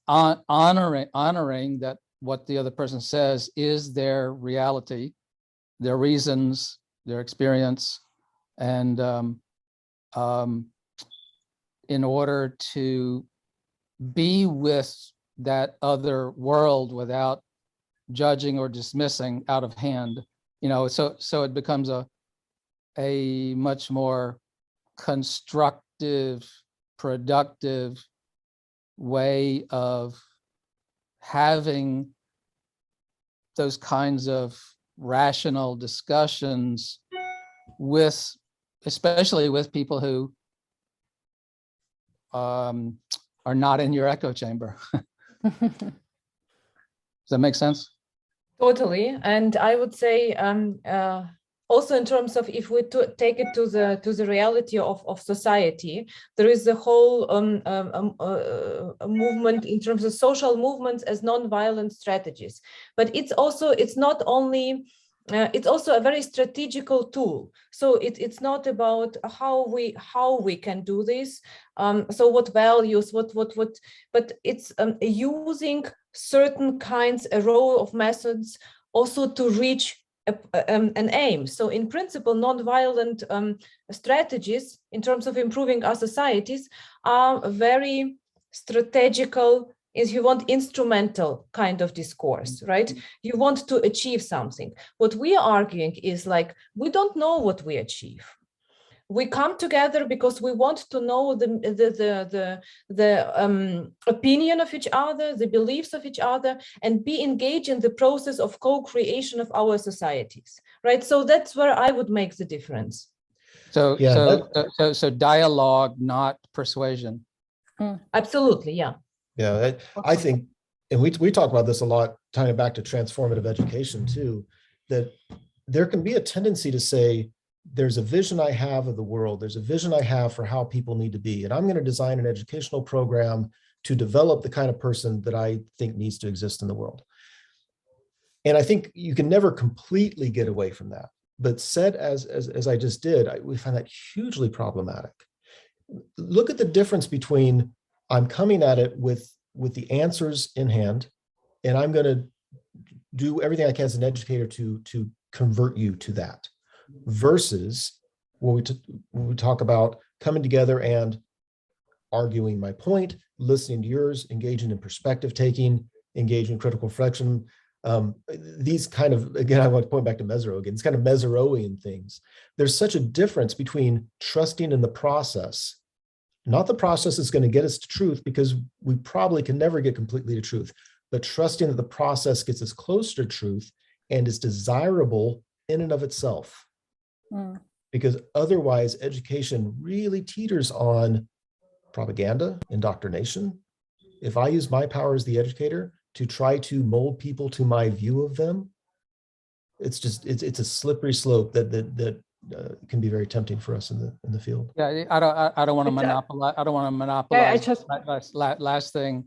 Honoring that what the other person says is their reality, their reasons, their experience, and in order to be with that other world without judging or dismissing out of hand, so it becomes a much more constructive, productive way of having those kinds of rational discussions especially with people who are not in your echo chamber. Does that make sense? Totally. And I would say also in terms of, if we take it to the reality of society, there is a whole movement in terms of social movements as non-violent strategies. But it's also a very strategical tool. So it's not about how we can do this. So what values, but it's using certain kinds, a row of methods also to reach an aim. So in principle, non-violent strategies in terms of improving our societies are very strategical, if you want, instrumental kind of discourse, right? You want to achieve something. What we are arguing is like, we don't know what we achieve. We come together because we want to know the opinion of each other, the beliefs of each other, and be engaged in the process of co-creation of our societies, right? So that's where I would make the difference. So, yeah, so dialogue, not persuasion. Absolutely, yeah. Yeah, I think, and we talk about this a lot, tying it back to transformative education too, that there can be a tendency to say, there's a vision I have of the world, there's a vision I have for how people need to be, and I'm going to design an educational program to develop the kind of person that I think needs to exist in the world. And I think you can never completely get away from that. But said as I just did, we find that hugely problematic. Look at the difference between I'm coming at it with the answers in hand, and I'm going to do everything I can as an educator to convert you to that, versus when we talk about coming together and arguing my point, listening to yours, engaging in perspective taking, engaging in critical reflection. These kind of, again, I want to point back to Mezirow again, it's kind of Mezirowian things. There's such a difference between trusting in the process, not the process that's going to get us to truth, because we probably can never get completely to truth, but trusting that the process gets us closer to truth and is desirable in and of itself. Because otherwise education really teeters on propaganda, indoctrination. If I use my power as the educator to try to mold people to my view of them, it's a slippery slope that can be very tempting for us in the field. Yeah, I don't want to monopolize. I don't want to monopolize. Last thing,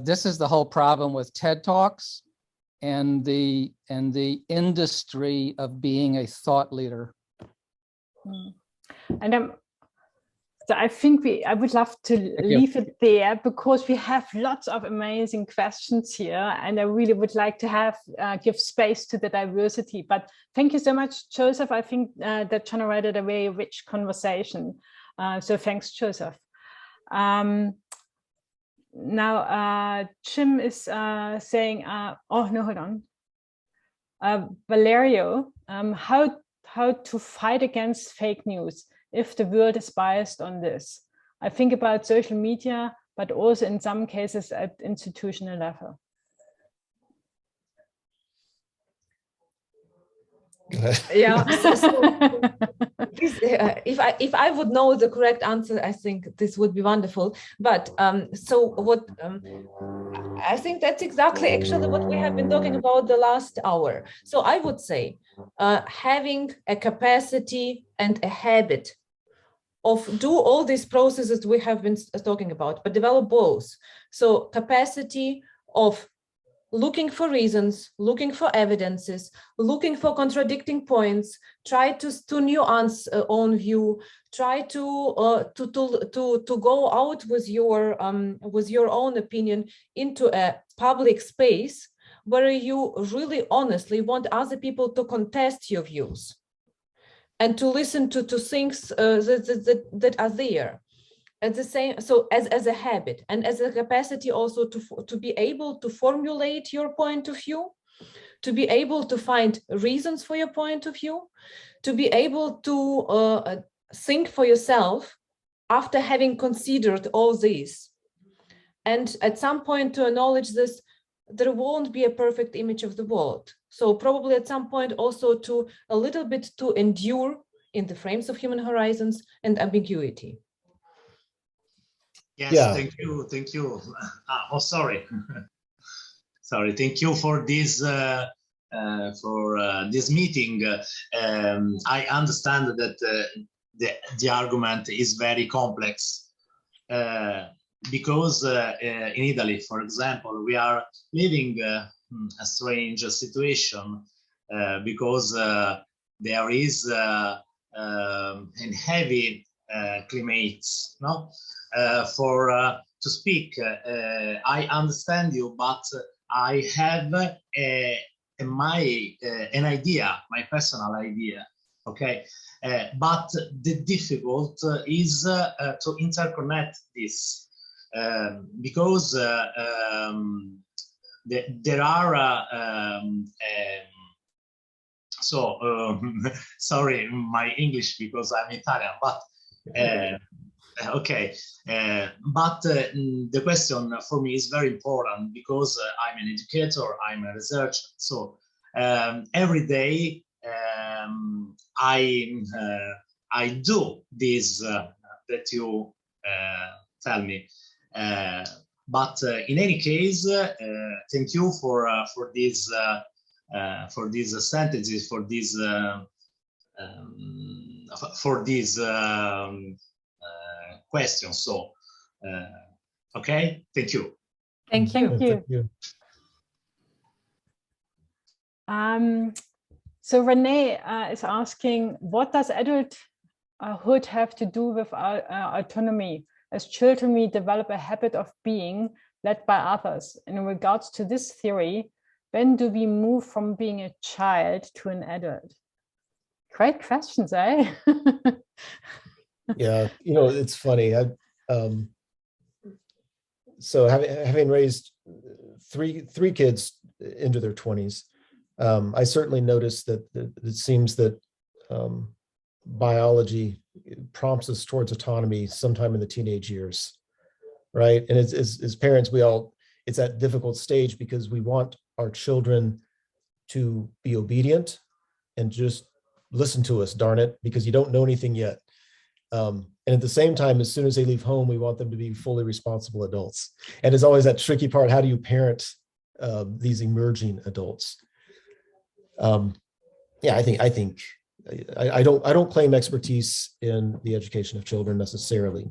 this is the whole problem with TED Talks and the industry of being a thought leader. And so I think I would love to leave it there, because we have lots of amazing questions here, and I really would like to give space to the diversity. But thank you so much, Joseph. I think that generated a very rich conversation. So thanks, Joseph. Now, Jim is saying, oh no, hold on. Valerio, how to fight against fake news if the world is biased on this? I think about social media, but also in some cases at institutional level. Yeah. If I would know the correct answer, I think this would be wonderful. But so what I think that's exactly actually what we have been talking about the last hour. So I would say having a capacity and a habit of do all these processes we have been talking about, but develop both. So capacity of looking for reasons, looking for evidences, looking for contradicting points, try to nuance own view, try to go out with your own opinion into a public space where you really honestly want other people to contest your views and to listen to things that are there. At the same, so as a habit and as a capacity also to be able to formulate your point of view, to be able to find reasons for your point of view, to be able to think for yourself after having considered all these. And at some point to acknowledge this, there won't be a perfect image of the world. So probably at some point also to a little bit to endure in the frames of human horizons and ambiguity. Yes, Yeah. Thank you. Oh, sorry. Sorry, thank you for this meeting. I understand that the argument is very complex because in Italy, for example, we are living a strange situation because there is a heavy climates, no? To speak, I understand you, but I have an idea, my personal idea. Okay, but the difficult is to interconnect this because there are sorry, my English because I'm Italian, but okay. But the question for me is very important because I'm an educator, I'm a researcher. So every day I do this that you tell me. But in any case, thank you for these sentences, for these questions. So, okay, thank you. Thank you. Thank you. Thank you. So Renee is asking, what does adulthood have to do with our autonomy? As children, we develop a habit of being led by others. In regards to this theory, when do we move from being a child to an adult? Great questions, eh? Yeah, it's funny. So having raised three kids into their 20s, I certainly noticed that it seems that biology prompts us towards autonomy sometime in the teenage years, right? And as parents, it's that difficult stage because we want our children to be obedient and just listen to us, darn it, because you don't know anything yet. And at the same time, as soon as they leave home, we want them to be fully responsible adults. And it's always that tricky part. How do you parent these emerging adults? Yeah, I don't claim expertise in the education of children necessarily,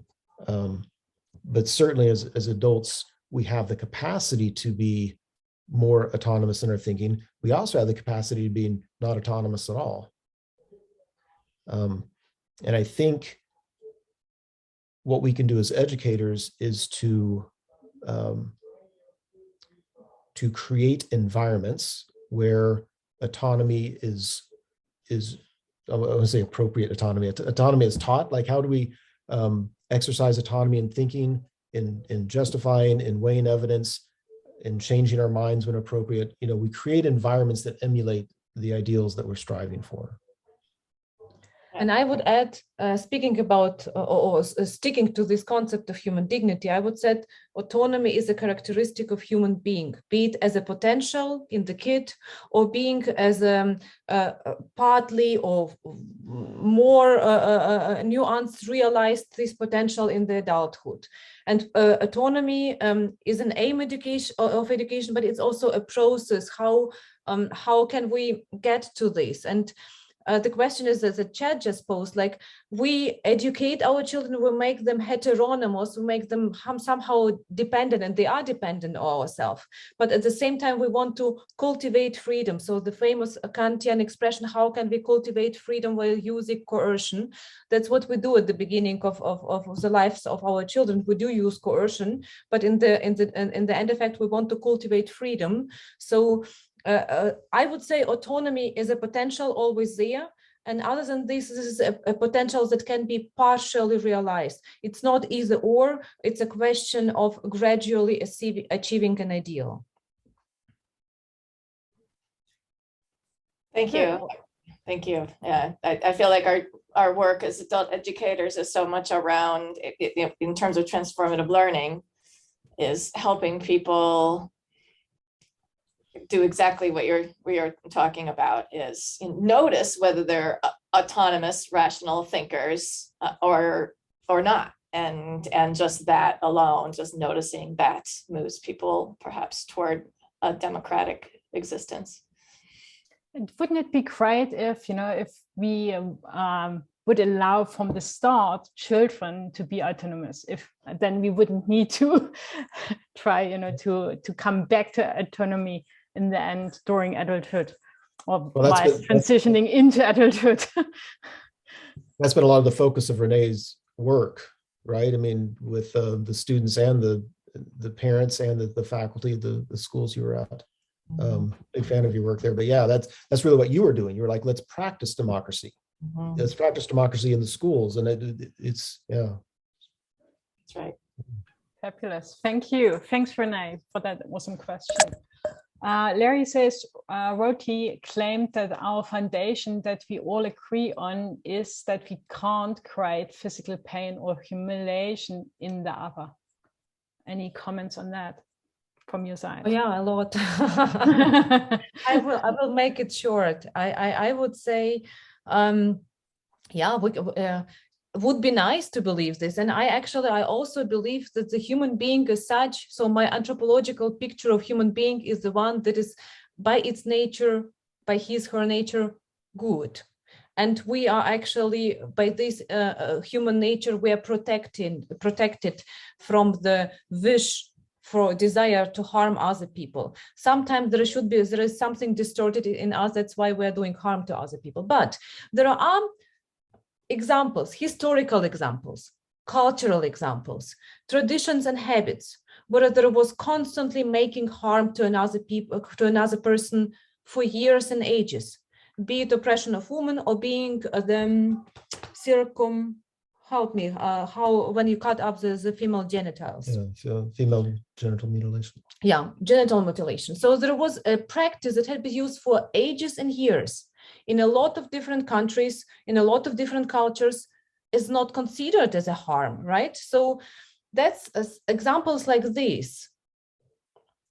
but certainly as adults, we have the capacity to be more autonomous in our thinking. We also have the capacity to be not autonomous at all. And I think what we can do as educators is to create environments where autonomy is I want to say appropriate autonomy. Autonomy is taught. Like, how do we exercise autonomy in thinking, in justifying, in weighing evidence, in changing our minds when appropriate? We create environments that emulate the ideals that we're striving for. And I would add, speaking about or sticking to this concept of human dignity, I would say autonomy is a characteristic of human being, be it as a potential in the kid or being as a partly or more nuanced realized this potential in the adulthood. And autonomy is an aim of education, but it's also a process. How can we get to this? And the question is, as the chat just posed, like, we educate our children, we make them heteronomous, we make them somehow dependent, and they are dependent on ourselves. But at the same time, we want to cultivate freedom. So the famous Kantian expression, how can we cultivate freedom while using coercion? That's what we do at the beginning of the lives of our children. We do use coercion, but in the end effect, we want to cultivate freedom. So I would say autonomy is a potential always there. And other than this is a potential that can be partially realized. It's not either or, it's a question of gradually achieving an ideal. Thank you. Thank you. Yeah, I feel like our work as adult educators is so much around, in terms of transformative learning, is helping people do exactly what you're talking about, is notice whether they're autonomous, rational thinkers or not. And just that alone, just noticing that, moves people perhaps toward a democratic existence. And wouldn't it be great if, if we would allow from the start children to be autonomous? If then we wouldn't need to try, to come back to autonomy in the end during adulthood, or while transitioning into adulthood. That's been a lot of the focus of Renee's work, right? I mean, with the students and the parents and the faculty of the schools you were at. Big fan of your work there. But yeah, that's really what you were doing. You were like, let's practice democracy. Let's practice democracy in the schools. And it's, yeah. That's right. Fabulous. Thank you. Thanks, Renee, for that awesome question. Larry says, Roti claimed that our foundation that we all agree on is that we can't create physical pain or humiliation in the other. Any comments on that from your side? Oh, yeah, a lot. I will make it short. I would say, yeah, would be nice to believe this. And I also believe that the human being as such, so my anthropological picture of human being is the one that is by its nature, by her nature, good. And we are actually, by this human nature, we are protected from the wish for desire to harm other people. Sometimes there is something distorted in us. That's why we're doing harm to other people. But there are examples, historical examples, cultural examples, traditions and habits, where there was constantly making harm to another person for years and ages, be it oppression of women or being when you cut up the female genitals. Yeah, so female genital mutilation. Yeah, genital mutilation. So there was a practice that had been used for ages and years in a lot of different countries, in a lot of different cultures, is not considered as a harm, right? So that's examples like this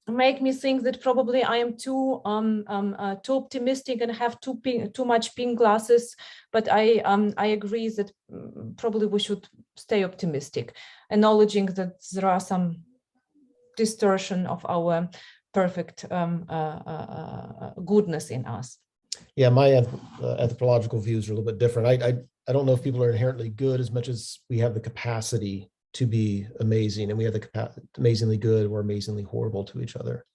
make me think that probably I am too optimistic and have too much pink glasses. But I agree that probably we should stay optimistic, acknowledging that there are some distortion of our perfect goodness in us. Yeah, my anthropological views are a little bit different. I don't know if people are inherently good as much as we have the capacity to be amazing, and we have the capacity amazingly good or amazingly horrible to each other.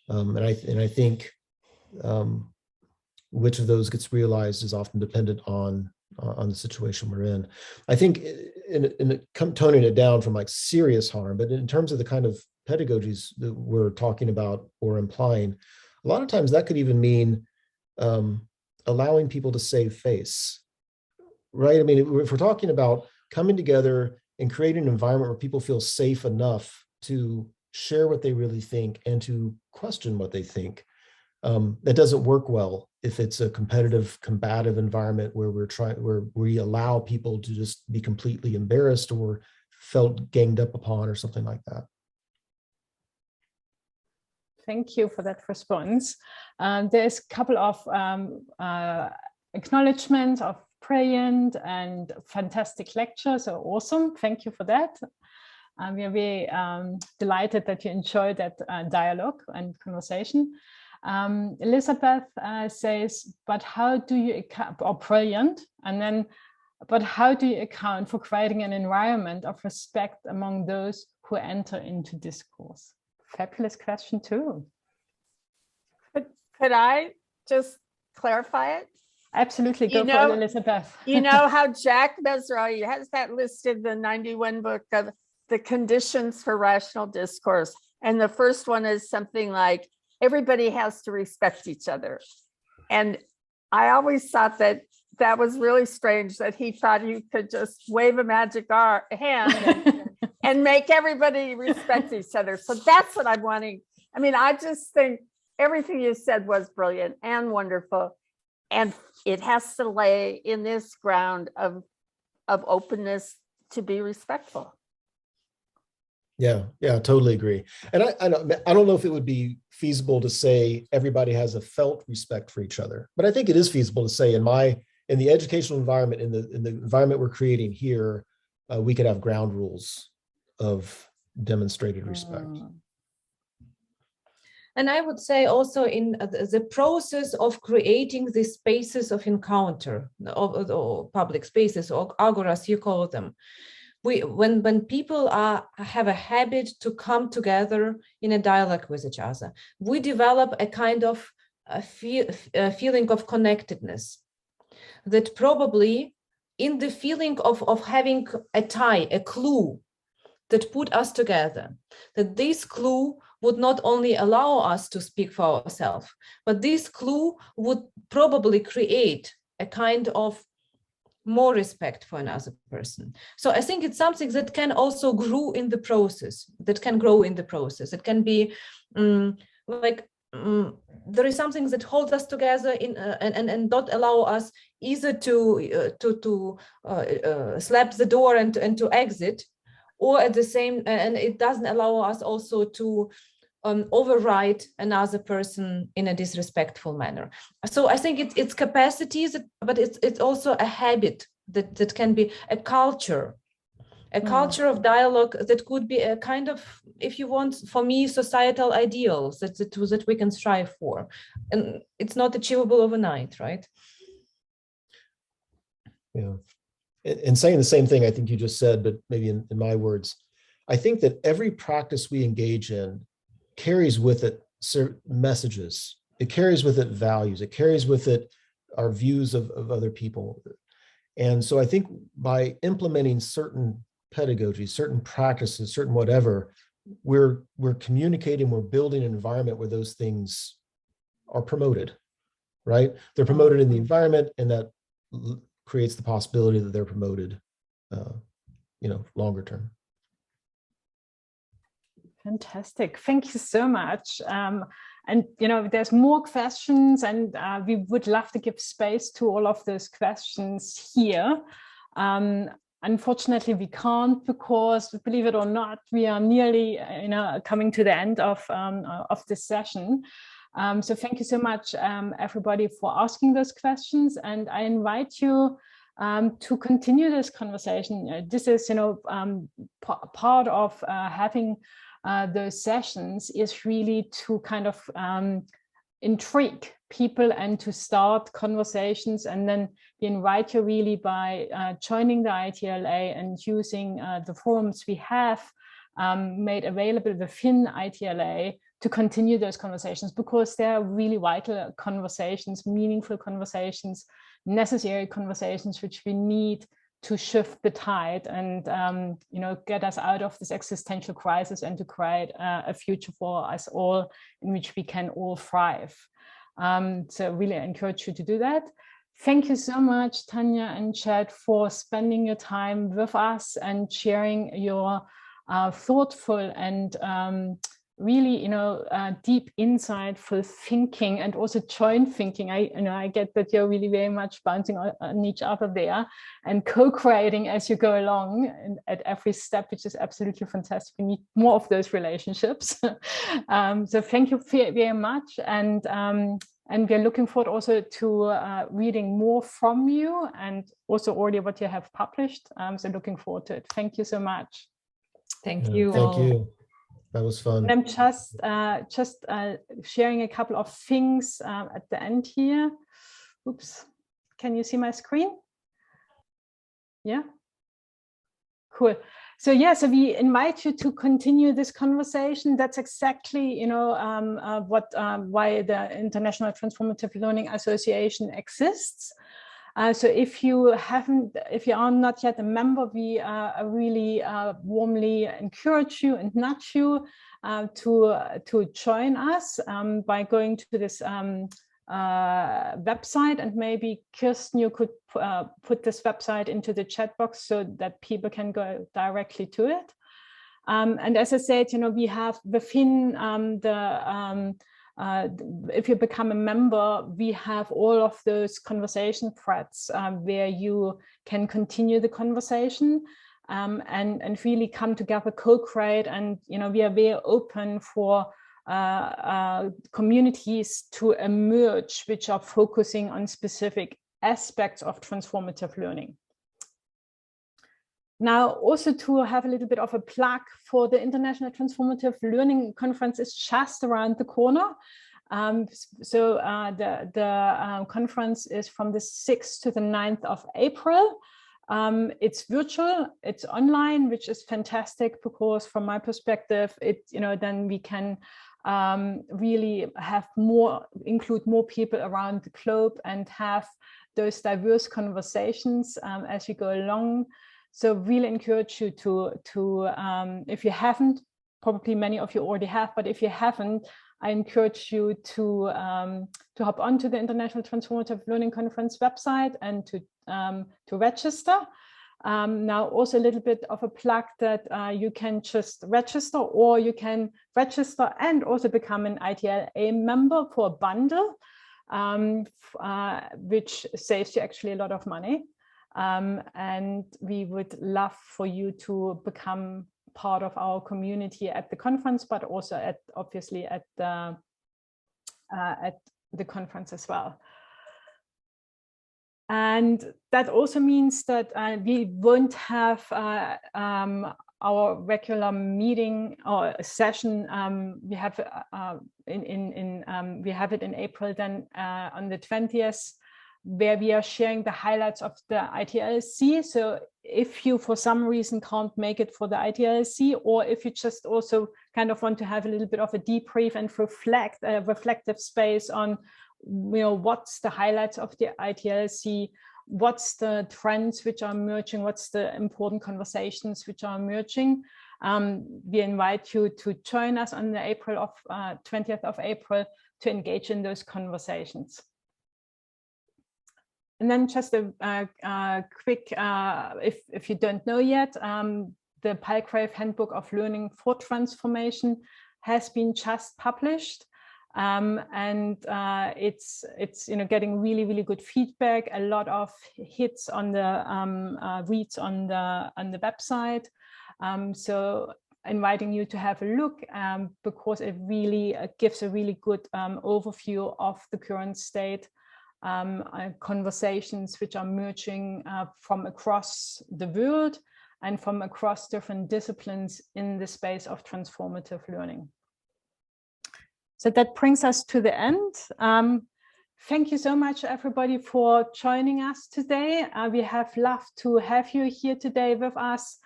And I think which of those gets realized is often dependent on the situation we're in. I think in toning it down from like serious harm, but in terms of the kind of pedagogies that we're talking about or implying, a lot of times that could even mean allowing people to save face, right? I mean, if we're talking about coming together and creating an environment where people feel safe enough to share what they really think and to question what they think, that doesn't work well if it's a competitive, combative environment where where we allow people to just be completely embarrassed or felt ganged up upon or something like that. Thank you for that response. There's a couple of acknowledgements of brilliant and fantastic lectures. So awesome. Thank you for that. We are very delighted that you enjoyed that dialogue and conversation. Elizabeth says, but how do you account, or brilliant, and then, but how do you account for creating an environment of respect among those who enter into discourse? Fabulous question too. Could I just clarify it? Absolutely, go for it, Elizabeth. You know how Jack Mesrali has that listed, the 91 book of the conditions for rational discourse. And the first one is something like, everybody has to respect each other. And I always thought that that was really strange, that he thought you could just wave a magic hand and make everybody respect each other. So that's what I'm wanting. I mean, I just think everything you said was brilliant and wonderful. And it has to lay in this ground of openness to be respectful. Yeah, totally agree. And I don't know if it would be feasible to say everybody has a felt respect for each other, but I think it is feasible to say in the educational environment, in the environment we're creating here, we could have ground rules of demonstrated respect. And I would say also in the process of creating these spaces of encounter, or public spaces, or agoras, you call them, when people have a habit to come together in a dialogue with each other, we develop a kind of a feeling of connectedness that probably in the feeling of having a tie, a clue that put us together, that this clue would not only allow us to speak for ourselves, but this clue would probably create a kind of more respect for another person. So I think it's something that can also grow in the process, It can be there is something that holds us together and not allow us either to slap the door and to exit, or at the same, and it doesn't allow us also to override another person in a disrespectful manner. So I think it's capacities, but it's also a habit that can be a culture of dialogue that could be a kind of, if you want, for me, societal ideals that we can strive for. And it's not achievable overnight, right? Yeah. And saying the same thing I think you just said, but maybe in my words, I think that every practice we engage in carries with it certain messages. It carries with it values. It carries with it our views of other people. And so I think by implementing certain pedagogy, certain practices, certain whatever, we're communicating, we're building an environment where those things are promoted, right? They're promoted in the environment, and that creates the possibility that they're promoted, longer term. Fantastic. Thank you so much. And, there's more questions, and we would love to give space to all of those questions here. Unfortunately, we can't, because, believe it or not, we are nearly, coming to the end of this session. So thank you so much, everybody, for asking those questions. And I invite you to continue this conversation. This is, part of having those sessions is really to kind of intrigue people and to start conversations. And then we invite you really by joining the ITLA and using the forums we have made available within ITLA to continue those conversations, because they're really vital conversations, meaningful conversations, necessary conversations, which we need to shift the tide and get us out of this existential crisis and to create a future for us all in which we can all thrive. So really encourage you to do that. Thank you so much, Tanya and Chad, for spending your time with us and sharing your thoughtful and really, deep, insightful thinking, and also joint thinking. I get that you're really very much bouncing on each other there and co-creating as you go along and at every step, which is absolutely fantastic. We need more of those relationships. So thank you very much. And we're looking forward also to reading more from you, and also already what you have published. So looking forward to it. Thank you so much. Thank you. Thank you. That was fun. And I'm just sharing a couple of things at the end here. Oops, can you see my screen? Yeah, cool. So yeah, so we invite you to continue this conversation. That's exactly, why the International Transformative Learning Association exists. So if you are not yet a member, we really warmly encourage you and nudge you to join us by going to this website. And maybe Kirsten, you could put this website into the chat box so that people can go directly to it. And as I said, we have within if you become a member, we have all of those conversation threads where you can continue the conversation and really come together, co-create. And, we are very open for communities to emerge, which are focusing on specific aspects of transformative learning. Now, also to have a little bit of a plug for the International Transformative Learning Conference is just around the corner. The conference is from the 6th to the 9th of April. It's virtual, it's online, which is fantastic, because from my perspective, then we can really have include more people around the globe and have those diverse conversations as we go along. So really encourage you to if you haven't probably many of you already have, but if you haven't, I encourage you to hop onto the International Transformative Learning Conference website and to register. Now also a little bit of a plug that you can just register, or you can register and also become an ITLA member for a bundle, which saves you actually a lot of money. And we would love for you to become part of our community at the conference, but also obviously at the conference as well. And that also means that we won't have our regular meeting or session. We have we have it in April, then on the 20th, where we are sharing the highlights of the ITLC. So if you for some reason can't make it for the ITLC, or if you just also kind of want to have a little bit of a debrief and reflect a reflective space on, you know, what's the highlights of the ITLC, what's the trends which are emerging, what's the important conversations which are emerging. We invite you to join us on the 20th of April to engage in those conversations. And then just a quick, if you don't know yet, the Palgrave Handbook of Learning for Transformation has been just published. And it's getting really good feedback, a lot of hits on the reads on the website. So inviting you to have a look, because it really gives a really good overview of the current state, conversations which are emerging from across the world and from across different disciplines in the space of transformative learning. So that brings us to the end. Thank you so much, everybody, for joining us today. We have loved to have you here today with us.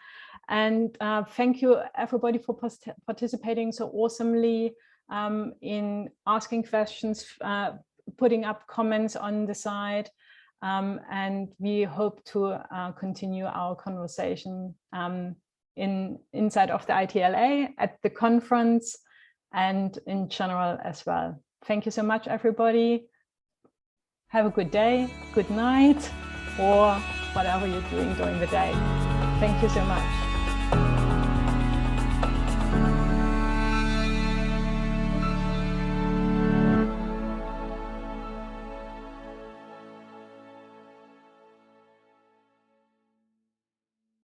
And thank you, everybody, for participating so awesomely in asking questions, putting up comments on the side. And we hope to continue our conversation inside of the ITLA, at the conference, and in general as well. Thank you so much, everybody. Have a good day, good night, or whatever you're doing during the day. Thank you so much.